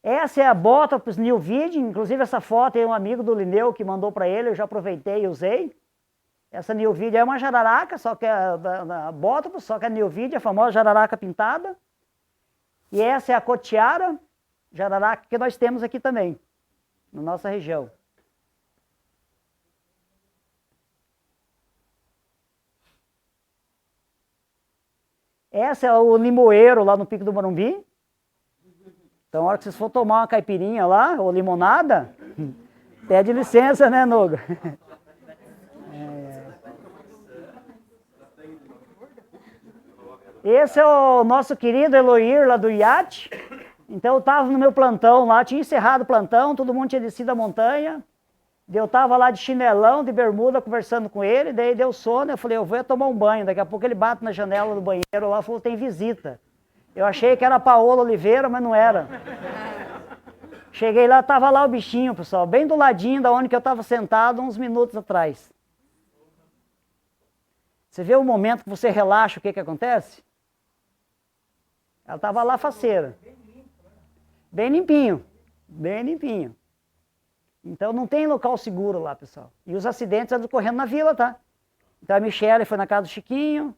Essa é a Botropes nilvide, inclusive essa foto é um amigo do Lineu que mandou para ele, eu já aproveitei e usei. Essa nilvide é uma jararaca, só que é a Botropes, só que a nilvide é a famosa jararaca pintada. E essa é a cotiara, jararaca, que nós temos aqui também, na nossa região. Essa é o limoeiro lá no Pico do Morumbi. Então, na hora que vocês for tomar uma caipirinha lá, ou limonada, pede licença, né, Noga? Esse é o nosso querido Eloir, lá do iate. Então, eu estava no meu plantão lá, tinha encerrado o plantão, todo mundo tinha descido a montanha. Eu estava lá de chinelão, de bermuda, conversando com ele, daí deu sono, eu falei, eu vou tomar um banho. Daqui a pouco ele bate na janela do banheiro lá e falou, tem visita. Eu achei que era a Paola Oliveira, mas não era. Cheguei lá, estava lá o bichinho, pessoal, bem do ladinho da onde que eu estava sentado uns minutos atrás. Você vê o momento que você relaxa, o que acontece? Ela estava lá faceira. Bem limpinho, bem limpinho. Então não tem local seguro lá, pessoal. E os acidentes estão ocorrendo na vila, tá? Então a Michele foi na casa do Chiquinho,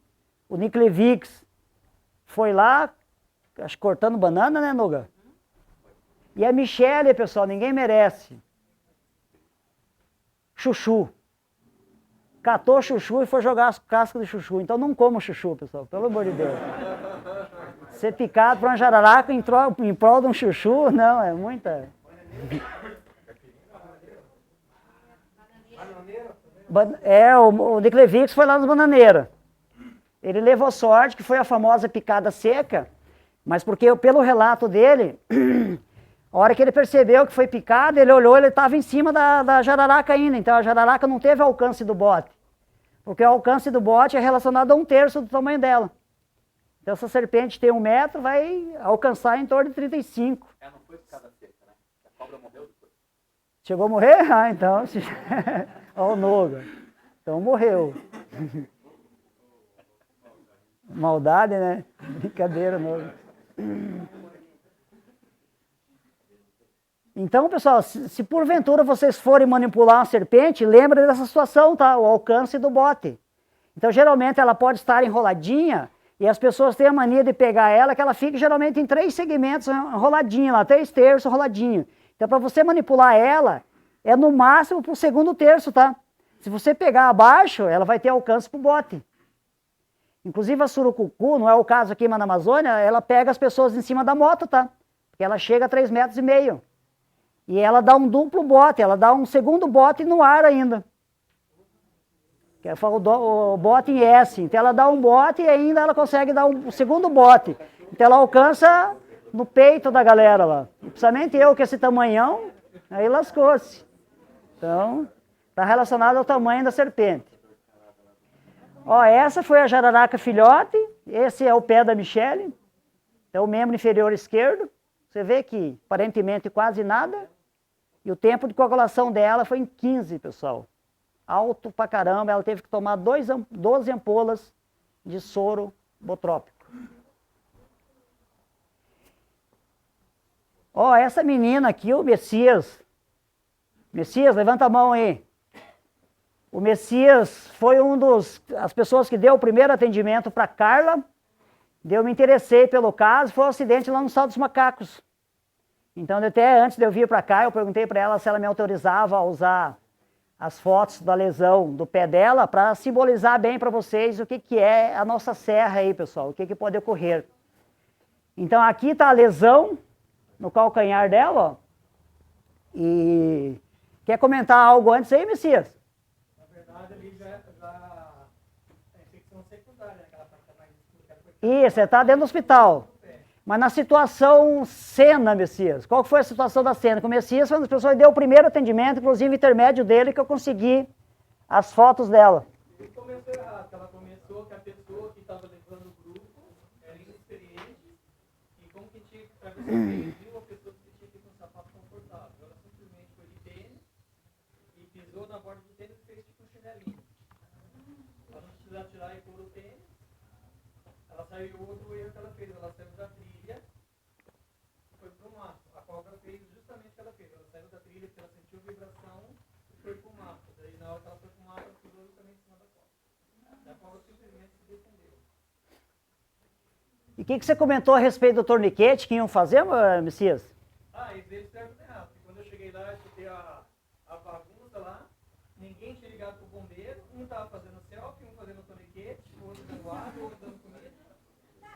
o Niclevix foi lá, acho que cortando banana, né, Noga? E a Michele, pessoal, ninguém merece. Chuchu. Catou chuchu e foi jogar as cascas de chuchu. Então não coma chuchu, pessoal, pelo amor de Deus. Ser picado por uma jararaca em prol de um chuchu, não, é muita... O Niclevix foi lá nas bananeiras. Ele levou sorte, que foi a famosa picada seca, mas porque pelo relato dele, a hora que ele percebeu que foi picado, ele olhou, ele estava em cima da jararaca ainda, então a jararaca não teve alcance do bote, porque o alcance do bote é relacionado a 1/3 do tamanho dela. Então essa serpente tem 1 metro, vai alcançar em torno de 35. Ela não foi picada seca, né? A cobra morreu depois. Chegou a morrer? Ah, então... Olha o Noga. Então morreu. Maldade, né? Brincadeira, Noga. Então, pessoal, se porventura vocês forem manipular uma serpente, lembrem dessa situação, tá? O alcance do bote. Então, geralmente, ela pode estar enroladinha e as pessoas têm a mania de pegar ela, que ela fica geralmente em 3 segmentos enroladinha, lá, 3/3 enroladinho. Então, para você manipular ela, é no máximo para o 2/3, tá? Se você pegar abaixo, ela vai ter alcance para o bote. Inclusive a surucucu, não é o caso aqui na Amazônia, ela pega as pessoas em cima da moto, tá? Porque ela chega a 3,5 metros. E ela dá um duplo bote, ela dá um segundo bote no ar ainda. Que é o bote em S. Então ela dá um bote e ainda ela consegue dar um segundo bote. Então ela alcança no peito da galera lá. E principalmente eu, que esse tamanhão, aí lascou-se. Então, está relacionado ao tamanho da serpente. Ó, essa foi a jararaca filhote, esse é o pé da Michele, é o membro inferior esquerdo. Você vê que aparentemente quase nada. E o tempo de coagulação dela foi em 15, pessoal. Alto pra caramba, ela teve que tomar 12 ampolas de soro botrópico. Ó, essa menina aqui, o Messias. Messias, levanta a mão aí. O Messias foi as pessoas que deu o primeiro atendimento para Carla. Eu me interessei pelo caso, foi um acidente lá no Salto dos Macacos. Então, até antes de eu vir para cá, eu perguntei para ela se ela me autorizava a usar as fotos da lesão do pé dela para simbolizar bem para vocês o que é a nossa serra aí, pessoal, o que pode ocorrer. Então, aqui está a lesão no calcanhar dela, ó. E quer comentar algo antes aí, Messias? Na verdade, ali já é infecção secundária, né? Aquela parte mais escura. Isso, você está dentro do hospital. Mas na situação cena, Messias, qual foi a situação da cena? O Messias foi uma das pessoas que deu o primeiro atendimento, inclusive intermédio dele, que eu consegui as fotos dela. E começou errado, ela começou que a pessoa que estava levando o grupo era inexperiente, e como que tinha, para você ver, viu a pessoa que tinha que ir com um sapato confortável. Ela simplesmente foi de tênis e pisou na borda do tênis e fez tipo um chinelinho. Ela não precisava tirar e pôr o tênis. Ela saiu, outro erro que ela fez, ela saiu da trilha, foi pro mato. A cobra fez justamente o que ela fez, ela saiu da trilha porque ela sentiu vibração e foi pro mato. Daí na hora que ela foi pro mato, ela pisou justamente em cima da cobra. E a cobra simplesmente se defendeu. E o que você comentou a respeito do torniquete que iam fazer, Messias? Eles fizeram tudo errado, porque quando eu cheguei lá, eu escutei a bagunça lá, ninguém tinha ligado pro bombeiro, um tava fazendo selfie, um fazendo torniquete, o outro dando água, o outro dando comida,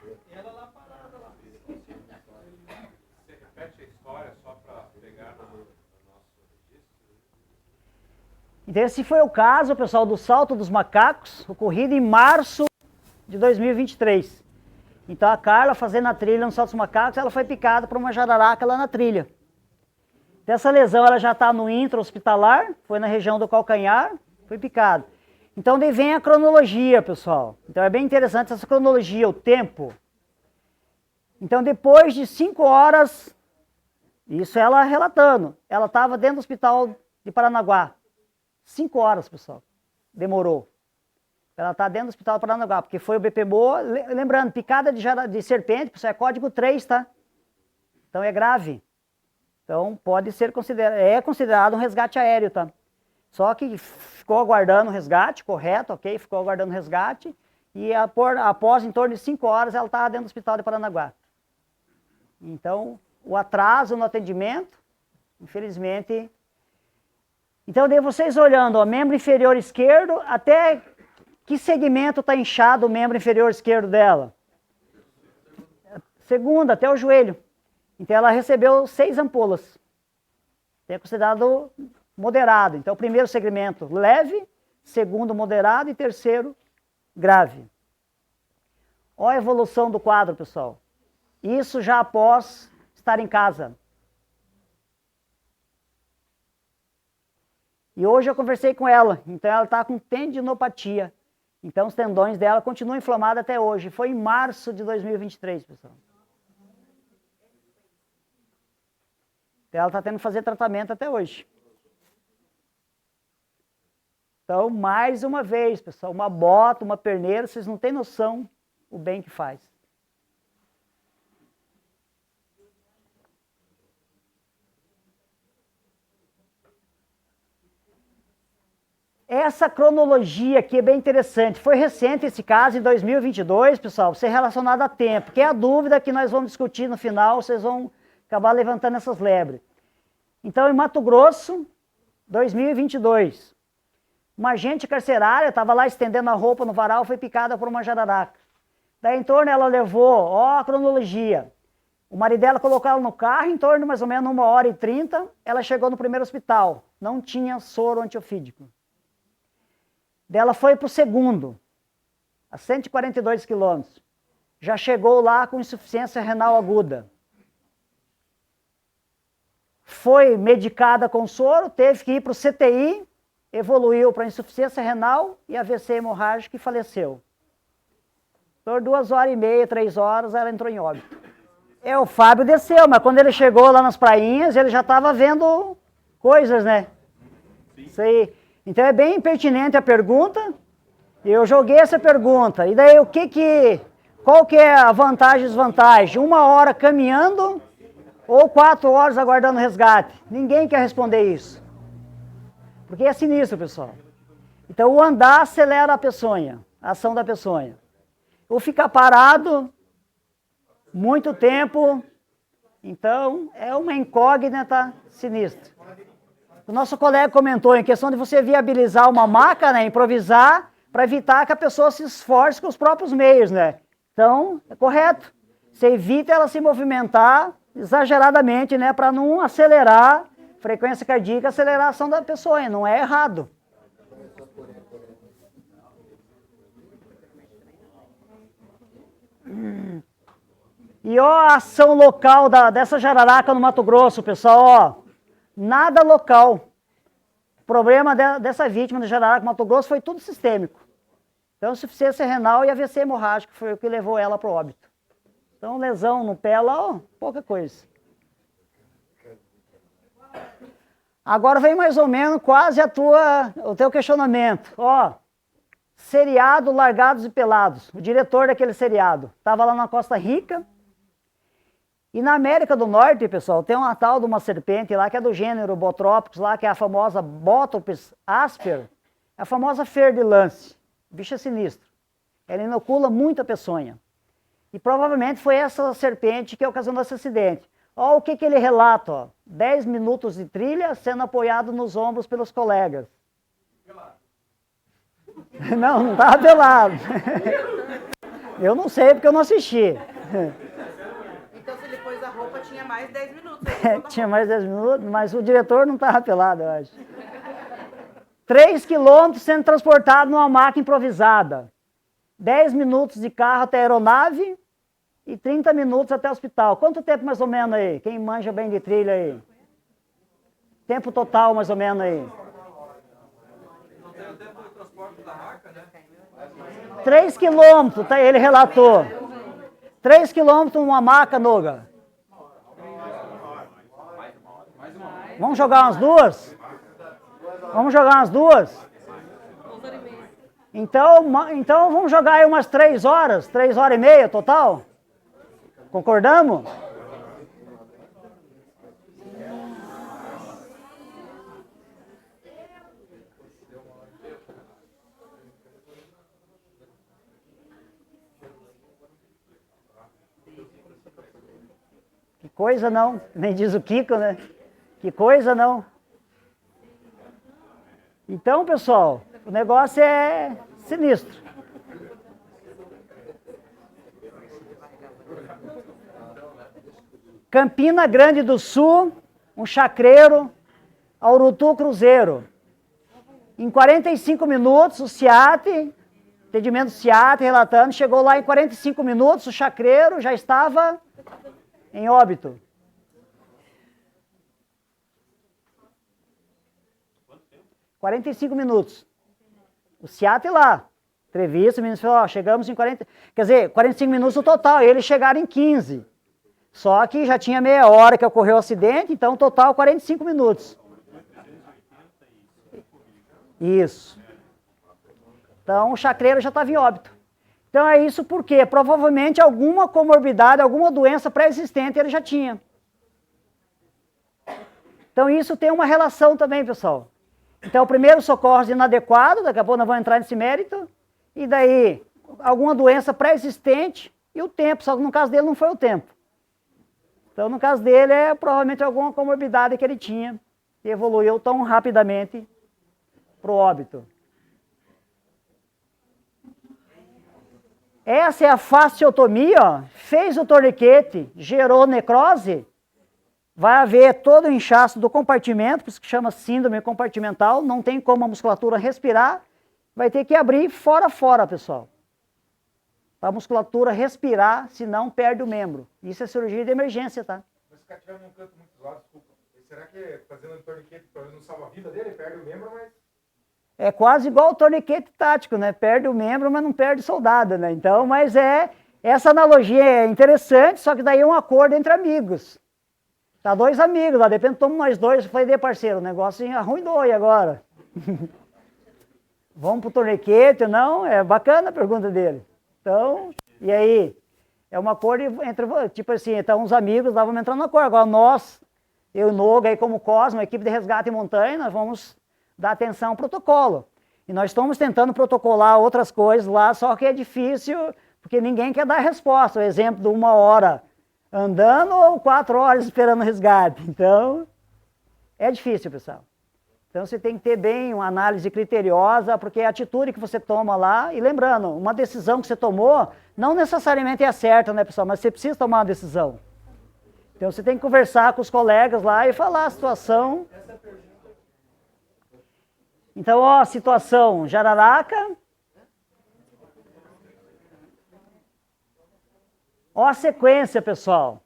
e ela lá parada lá. Você repete a história só para pegar no nosso registro? Então esse foi o caso, pessoal, do Salto dos Macacos, ocorrido em março de 2023. Então a Carla, fazendo a trilha no Salto dos Macacos, ela foi picada por uma jararaca lá na trilha. Então, essa lesão ela já está no intra-hospitalar, foi na região do calcanhar, foi picada. Então daí vem a cronologia, pessoal. Então é bem interessante essa cronologia, o tempo. Então depois de 5 horas, isso ela relatando, ela estava dentro do hospital de Paranaguá. 5 horas, pessoal, demorou. Ela está dentro do hospital de Paranaguá, porque foi o BPMO, lembrando, picada de serpente, pessoal, é código 3, tá? Então é grave. Então pode ser considerado um resgate aéreo, tá? Só que ficou aguardando o resgate, correto, ok? Ficou aguardando o resgate. E após em torno de 5 horas ela estava dentro do hospital de Paranaguá. Então, o atraso no atendimento, infelizmente... Então, daí vocês olhando, ó, membro inferior esquerdo, até que segmento está inchado o membro inferior esquerdo dela? Segundo, até o joelho. Então, ela recebeu 6 ampolas. É considerado moderado. Então, o primeiro segmento leve, segundo moderado e terceiro grave. Olha a evolução do quadro, pessoal. Isso já após estar em casa. E hoje eu conversei com ela, então ela está com tendinopatia. Então os tendões dela continuam inflamados até hoje. Foi em março de 2023, pessoal. Então ela está tendo que fazer tratamento até hoje. Então, mais uma vez, pessoal, uma bota, uma perneira, vocês não têm noção o bem que faz. Essa cronologia aqui é bem interessante. Foi recente esse caso, em 2022, pessoal, ser relacionado a tempo, que é a dúvida que nós vamos discutir no final, vocês vão acabar levantando essas lebres. Então, em Mato Grosso, 2022, uma agente carcerária estava lá estendendo a roupa no varal, foi picada por uma jararaca. Daí, em torno, ela levou, ó a cronologia, o marido dela colocou ela no carro, em torno de mais ou menos 1h30, ela chegou no primeiro hospital, não tinha soro antiofídico. Dela foi para o segundo, a 142 quilômetros. Já chegou lá com insuficiência renal aguda. Foi medicada com soro, teve que ir para o CTI, evoluiu para insuficiência renal e AVC hemorrágico e faleceu. Por 2h30, 3 horas, ela entrou em óbito. O Fábio desceu, mas quando ele chegou lá nas prainhas, ele já estava vendo coisas, né? Sim. Isso aí. Então é bem pertinente a pergunta. Eu joguei essa pergunta. E daí qual que é a vantagem e desvantagem? 1 hora caminhando ou 4 horas aguardando resgate? Ninguém quer responder isso. Porque é sinistro, pessoal. Então o andar acelera a peçonha, a ação da peçonha. O ficar parado muito tempo, então é uma incógnita sinistra. O nosso colega comentou em questão de você viabilizar uma maca, né, improvisar, para evitar que a pessoa se esforce com os próprios meios, né? Então, é correto. Você evita ela se movimentar exageradamente, né, para não acelerar a frequência cardíaca, acelerar a ação da pessoa, não é errado. E ó a ação local dessa jararaca no Mato Grosso, pessoal, ó. Nada local. O problema dessa vítima do jararaca no Mato Grosso foi tudo sistêmico. Então, insuficiência renal e AVC hemorrágico foi o que levou ela para o óbito. Então, lesão no pé lá, ó, pouca coisa. Agora vem mais ou menos quase o teu questionamento. Ó, seriado Largados e Pelados. O diretor daquele seriado estava lá na Costa Rica. E na América do Norte, pessoal, tem uma tal de uma serpente lá que é do gênero Botrópicos lá, que é a famosa Botops asper, a famosa fer de lance. Bicho é sinistro. Ela inocula muita peçonha. E provavelmente foi essa serpente que ocasionou esse acidente. Olha o que ele relata, ó. 10 minutos de trilha sendo apoiado nos ombros pelos colegas. Não estava pelado. Eu não sei porque eu não assisti. Então, se ele pôs a roupa, tinha mais 10 minutos. Tinha mais 10 minutos, mas o diretor não estava pelado, eu acho. 3 quilômetros sendo transportado numa maca improvisada. 10 minutos de carro até a aeronave e 30 minutos até o hospital. Quanto tempo mais ou menos aí? Quem manja bem de trilha aí? Tempo total mais ou menos aí? Não tem o tempo do transporte da maca, né? 3 quilômetros, tá, ele relatou. 3 quilômetros numa maca, Noga. Vamos jogar umas duas? Vamos jogar umas duas? Então vamos jogar aí umas 3 horas, 3 horas e meia total? Concordamos? coisa não, nem diz o Kiko, né? Que coisa não. Então, pessoal, o negócio é sinistro. Campina Grande do Sul, um chacreiro, Urutu Cruzeiro. Em 45 minutos, o SEAT, atendimento SEAT relatando, chegou lá em 45 minutos, o chacreiro já estava em óbito. Quanto tempo? 45 minutos. O SEAT lá. Entrevista, o ministro falou, ó, chegamos em 40... Quer dizer, 45 minutos no total, eles chegaram em 15. Só que já tinha meia hora que ocorreu o acidente, então total 45 minutos. Isso. Então o chacreiro já estava em óbito. Então é isso porque provavelmente alguma comorbidade, alguma doença pré-existente ele já tinha. Então isso tem uma relação também, pessoal. Então primeiro socorros inadequado, daqui a pouco nós vamos entrar nesse mérito, e daí alguma doença pré-existente e o tempo, só que no caso dele não foi o tempo. Então, no caso dele, é provavelmente alguma comorbidade que ele tinha e evoluiu tão rapidamente para o óbito. Essa é a fasciotomia, ó. Fez o torniquete, gerou necrose, vai haver todo o inchaço do compartimento, por isso que chama síndrome compartimental, não tem como a musculatura respirar, vai ter que abrir fora, pessoal. Para a musculatura respirar, senão perde o membro. Isso é cirurgia de emergência, tá? Mas se o cara tiver num canto muito isolado, desculpa, será que fazendo um torniquete talvez não salva a vida dele? Perde o membro, mas... É quase igual o torniquete tático, né? Perde o membro, mas não perde o soldado, né? Então, mas essa analogia é interessante, só que daí é um acordo entre amigos. Tá dois amigos lá, depende, tomamos nós dois, eu falei, parceiro, o negócio arruinou e agora? Vamos pro torniquete, não? É bacana a pergunta dele. Então, e aí? É uma acordo entre, tipo assim, então os amigos lá vamos entrar no acordo. Agora nós, eu e o Noga, aí como Cosmo, equipe de resgate em montanha, nós vamos dar atenção ao protocolo. E nós estamos tentando protocolar outras coisas lá, só que é difícil, porque ninguém quer dar resposta. O exemplo de 1 hora andando ou 4 horas esperando o resgate. Então, é difícil, pessoal. Então você tem que ter bem uma análise criteriosa, porque a atitude que você toma lá, e lembrando, uma decisão que você tomou, não necessariamente é certa, né, pessoal, mas você precisa tomar uma decisão. Então você tem que conversar com os colegas lá e falar a situação. Então, ó, situação, Jararaca. Ó a sequência, pessoal.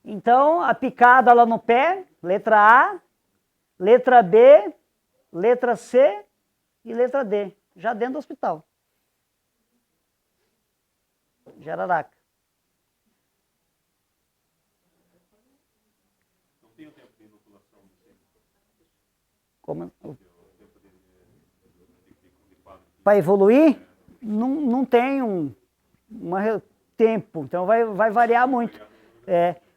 Então, a picada lá no pé, letra A, letra B, letra C e letra D, já dentro do hospital. Jararaca. Não tem o tempo de inoculação? Como? Para evoluir, não tem um tempo, então vai variar muito.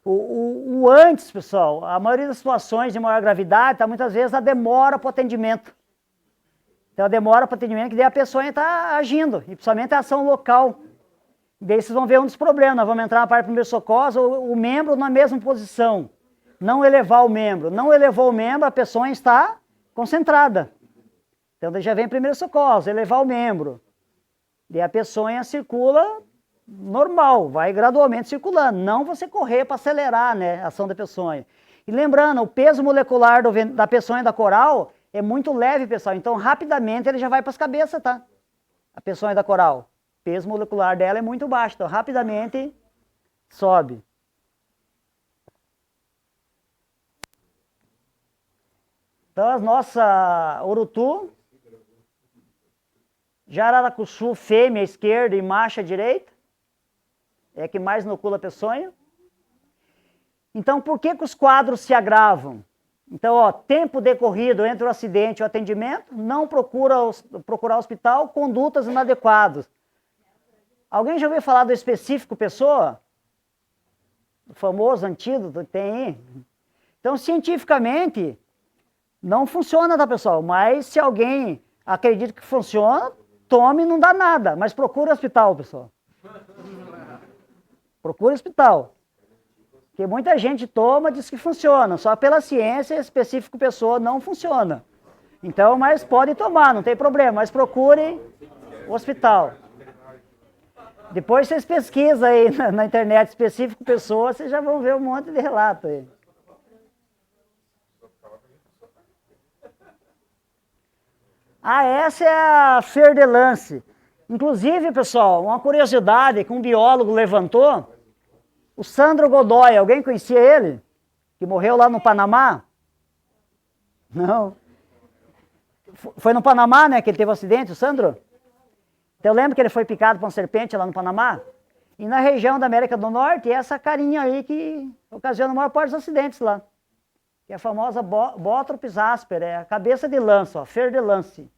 O antes, pessoal, a maioria das situações de maior gravidade está muitas vezes a demora para o atendimento. Então a demora para o atendimento que daí a pessoa está agindo, e principalmente a ação local. Daí vocês vão ver um dos problemas, nós vamos entrar na parte do primeiro socorro, o membro na mesma posição. Não elevar o membro. Não elevou o membro, a pessoa está concentrada. Então daí já vem primeiro socorro, elevar o membro. Daí a pessoa circula normal, vai gradualmente circulando, não você correr para acelerar, né, a ação da peçonha. E lembrando, o peso molecular da peçonha da coral é muito leve, pessoal, então rapidamente ele já vai para as cabeças, tá? A peçonha da coral, o peso molecular dela é muito baixo, então rapidamente sobe. Então a nossa Urutu, Jararacuçu, fêmea esquerda e macha direita, é que mais inocula a peçonha. Então, por que os quadros se agravam? Então, ó, tempo decorrido entre o acidente e o atendimento, não procurar hospital, condutas inadequadas. Alguém já ouviu falar do específico pessoa? O famoso antídoto que tem aí? Então, cientificamente, não funciona, tá, pessoal? Mas se alguém acredita que funciona, tome, não dá nada. Mas procure hospital, pessoal. Procure hospital. Porque muita gente toma, diz que funciona, só pela ciência específico pessoa não funciona. Então, mas pode tomar, não tem problema, mas procure o hospital. Depois vocês pesquisam aí na internet específico pessoa, vocês já vão ver um monte de relato aí. Ah, essa é a Fer-de-Lance. Inclusive, pessoal, uma curiosidade que um biólogo levantou, o Sandro Godoy, alguém conhecia ele? Que morreu lá no Panamá? Não. Foi no Panamá, né, que ele teve um acidente, o Sandro? Então, eu lembro que ele foi picado por uma serpente lá no Panamá. E na região da América do Norte, é essa carinha aí que ocasiona a maior parte dos acidentes lá. Que é a famosa Bothrops asper, é a cabeça de lança, ó, Fer-de-Lance.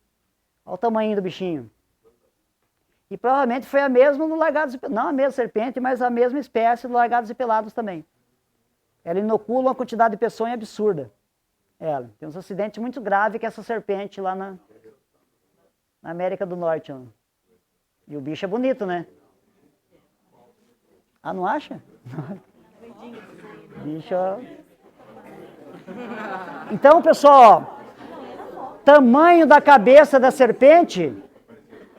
Olha o tamanho do bichinho. E provavelmente foi a mesma do Largados e Pelados, não a mesma serpente, mas a mesma espécie do Largados e Pelados também. Ela inocula uma quantidade de peçonha absurda. Ela tem uns acidentes muito graves que essa serpente lá na América do Norte. Ó. E o bicho é bonito, né? Ah, não acha? Bicho... Então, pessoal, tamanho da cabeça da serpente,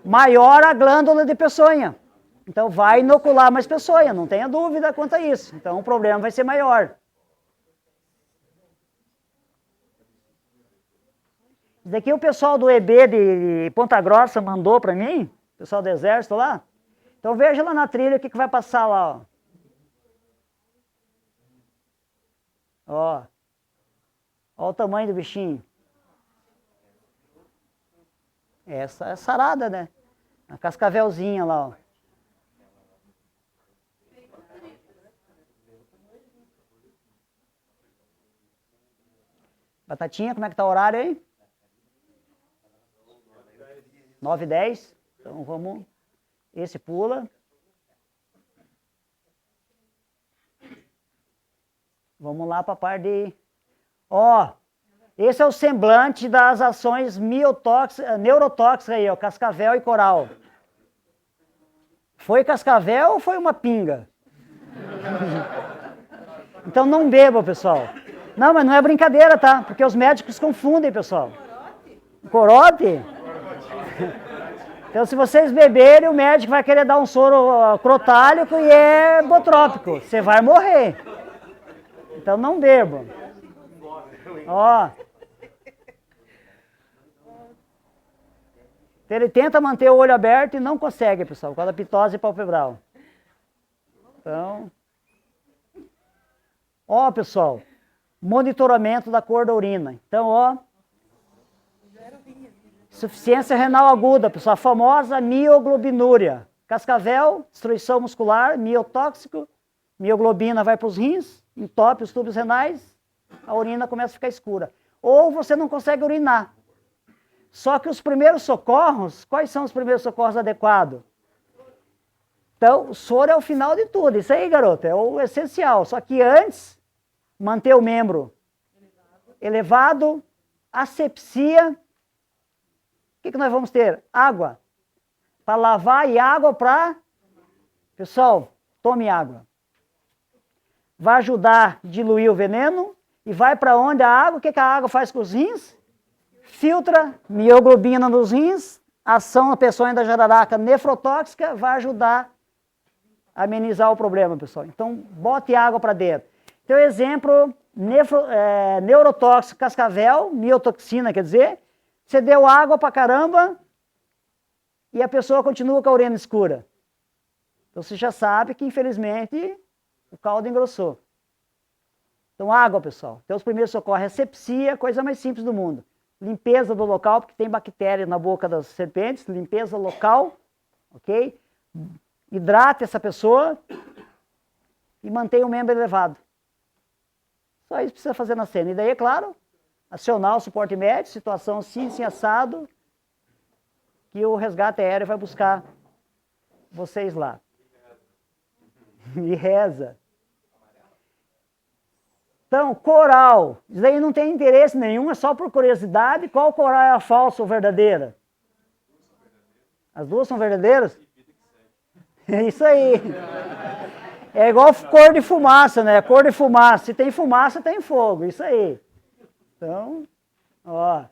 maior a glândula de peçonha. Então vai inocular mais peçonha, não tenha dúvida quanto a isso. Então o problema vai ser maior. Isso daqui o pessoal do EB de Ponta Grossa mandou para mim, o pessoal do exército lá. Então veja lá na trilha o que vai passar lá. Ó. Olha o tamanho do bichinho. Essa é sarada, né? A cascavelzinha lá, ó. Batatinha, como é que tá o horário aí? 9h10. Então vamos... Esse pula. Vamos lá para a parte de... Ó, esse é o semblante das ações neurotóxicas aí, ó, cascavel e coral. Foi cascavel ou foi uma pinga? Então não beba, pessoal. Não, mas não é brincadeira, tá? Porque os médicos confundem, pessoal. Corote? Então se vocês beberem, o médico vai querer dar um soro crotálico e é botrópico. Você vai morrer. Então não beba. Ó. Então, ele tenta manter o olho aberto e não consegue, pessoal, por causa da pitose palpebral. Então, ó, pessoal, monitoramento da cor da urina. Então, ó, insuficiência renal aguda, pessoal, a famosa mioglobinúria. Cascavel, destruição muscular, miotóxico, mioglobina vai para os rins, entope os tubos renais, a urina começa a ficar escura. Ou você não consegue urinar. Só que os primeiros socorros, quais são os primeiros socorros adequados? Então, o soro é o final de tudo. Isso aí, garoto, é o essencial. Só que antes, manter o membro elevado, asepsia. O que nós vamos ter? Água. Para lavar e água para... Pessoal, tome água. Vai ajudar a diluir o veneno. E vai para onde a água? O que a água faz com os rins? Filtra mioglobina nos rins. Ação na peçonha da jararaca nefrotóxica vai ajudar a amenizar o problema, pessoal. Então, bote água para dentro. Então, exemplo, neurotóxico, cascavel, miotoxina, quer dizer, você deu água para caramba e a pessoa continua com a urina escura. Então, você já sabe que, infelizmente, o caldo engrossou. Então, água, pessoal. Então, os primeiros socorros, asepsia, coisa mais simples do mundo. Limpeza do local, porque tem bactéria na boca das serpentes, limpeza local, ok? Hidrate essa pessoa e mantenha o membro elevado. Só isso precisa fazer na cena. E daí, é claro, acionar o suporte médico, situação assim, assim, assado, que o resgate aéreo vai buscar vocês lá. E reza. Então, coral. Isso daí não tem interesse nenhum, é só por curiosidade. Qual coral é a falsa ou verdadeira? As duas são verdadeiras? É isso aí. É igual cor de fumaça, né? Cor de fumaça. Se tem fumaça, tem fogo. Isso aí. Então, ó.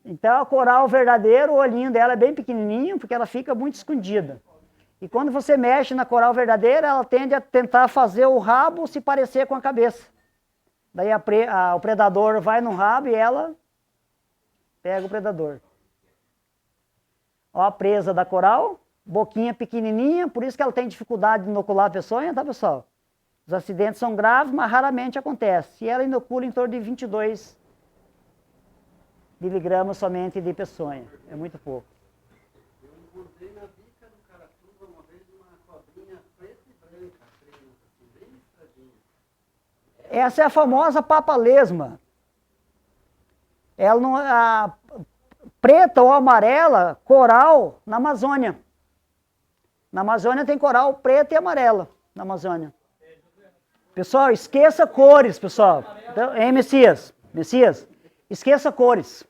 Então, a coral verdadeira, o olhinho dela é bem pequenininho, porque ela fica muito escondida. E quando você mexe na coral verdadeira, ela tende a tentar fazer o rabo se parecer com a cabeça. Daí o predador vai no rabo e ela pega o predador. Ó a presa da coral, boquinha pequenininha, por isso que ela tem dificuldade de inocular a peçonha, tá, pessoal? Os acidentes são graves, mas raramente acontece. E ela inocula em torno de 22 miligramas somente de peçonha. É muito pouco. Eu encontrei na bica do Caratuba uma vez uma cobrinha preta e branca, assim, bem listradinha. Essa é a famosa papa lesma. Ela não, a preta ou amarela, coral na Amazônia. Na Amazônia tem coral preta e amarela, na Amazônia. Pessoal, esqueça cores, pessoal. Então, hein, Messias, esqueça cores.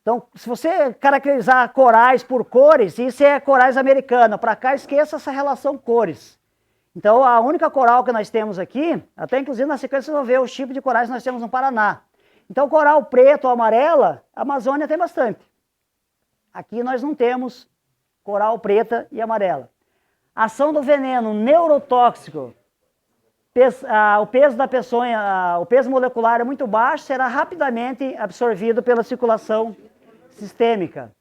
Então, se você caracterizar corais por cores, isso é corais americana. Para cá, esqueça essa relação cores. Então, a única coral que nós temos aqui, até inclusive na sequência vocês vão ver os tipos de corais que nós temos no Paraná. Então, coral preto ou amarela, a Amazônia tem bastante. Aqui nós não temos coral preta e amarela. Ação do veneno neurotóxico. O peso da peçonha, o peso molecular é muito baixo, será rapidamente absorvido pela circulação sistêmica.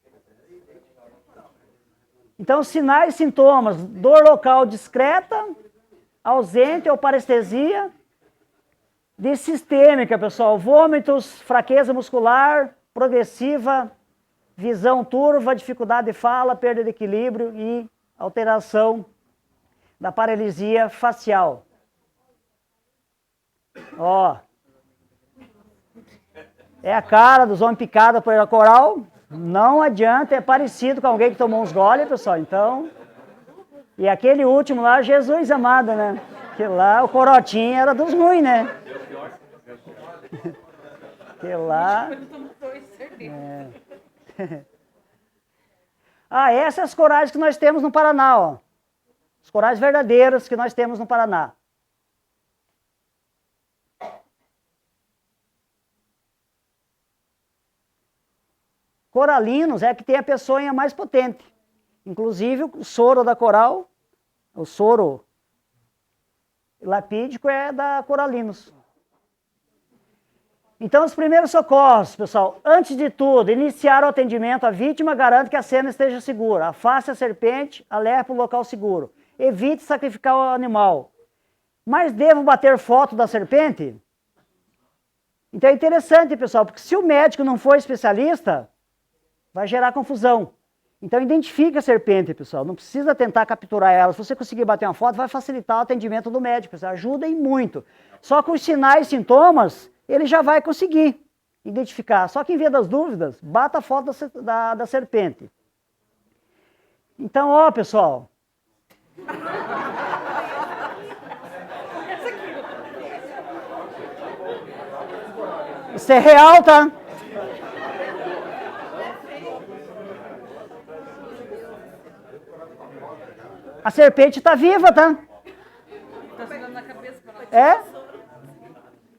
Então, sinais e sintomas: dor local discreta, ausente ou parestesia. De sistêmica, pessoal: vômitos, fraqueza muscular, progressiva, visão turva, dificuldade de fala, perda de equilíbrio e alteração da paralisia facial. Ó, é a cara dos homens picados por coral. Não adianta, é parecido com alguém que tomou uns gole, pessoal. Então, e aquele último lá, Jesus amado, né? Que lá o corotinho era dos ruins, né? Que lá. É. Ah, essas as corais que nós temos no Paraná, ó. Os corais verdadeiros que nós temos no Paraná. Coralinos é que tem a peçonha mais potente. Inclusive o soro da coral, o soro lapídico é da Coralinos. Então, os primeiros socorros, pessoal: antes de tudo, iniciar o atendimento à vítima, garante que a cena esteja segura. Afaste a serpente, alerte para o local seguro. Evite sacrificar o animal. Mas devo bater foto da serpente? Então é interessante, pessoal, porque se o médico não for especialista, vai gerar confusão. Então identifique a serpente, pessoal. Não precisa tentar capturar ela. Se você conseguir bater uma foto, vai facilitar o atendimento do médico. Pessoal. Ajudem muito. Só com os sinais e sintomas, ele já vai conseguir identificar. Só que em via das dúvidas, bata a foto da serpente. Então, ó, pessoal. Isso é real, tá? A serpente está viva, tá? É?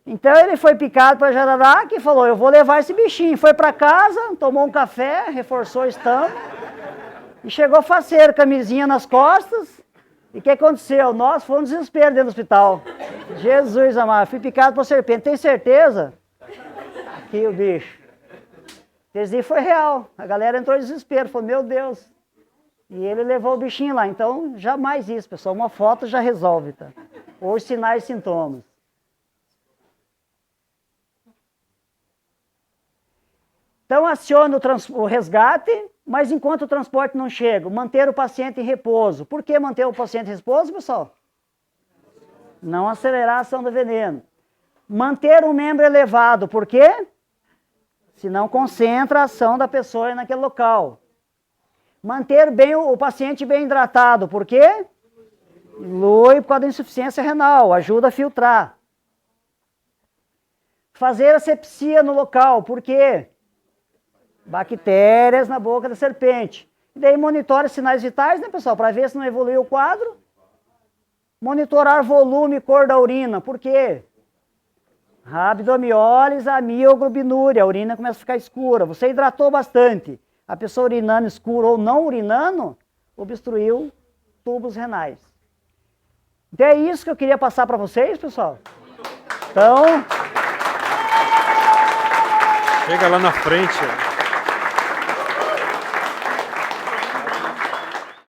Então ele foi picado para jararaca e falou: eu vou levar esse bichinho. Foi para casa, tomou um café, reforçou o estômago e chegou faceiro, camisinha nas costas. E o que aconteceu? Nós foi um desespero dentro do hospital. Jesus amado, fui picado por serpente. Tem certeza? Aqui o bicho. Esse dia foi real. A galera entrou em desespero, falou: meu Deus. E ele levou o bichinho lá. Então, jamais isso, pessoal. Uma foto já resolve, tá? Ou os sinais e sintomas. Então, aciona o resgate, mas enquanto o transporte não chega, manter o paciente em repouso. Por que manter o paciente em repouso, pessoal? Não acelerar a ação do veneno. Manter o membro elevado. Por quê? Senão concentra a ação da pessoa naquele local. Manter bem o paciente bem hidratado. Por quê? Dilui por causa da insuficiência renal, ajuda a filtrar. Fazer asepsia no local. Por quê? Bactérias na boca da serpente. E daí monitora sinais vitais, né, pessoal? Para ver se não evoluiu o quadro. Monitorar volume e cor da urina. Por quê? Rabdomiólise, amioglobinuria. A urina começa a ficar escura. Você hidratou bastante. A pessoa urinando escuro ou não urinando, obstruiu tubos renais. Então é isso que eu queria passar para vocês, pessoal. Então... Chega lá na frente.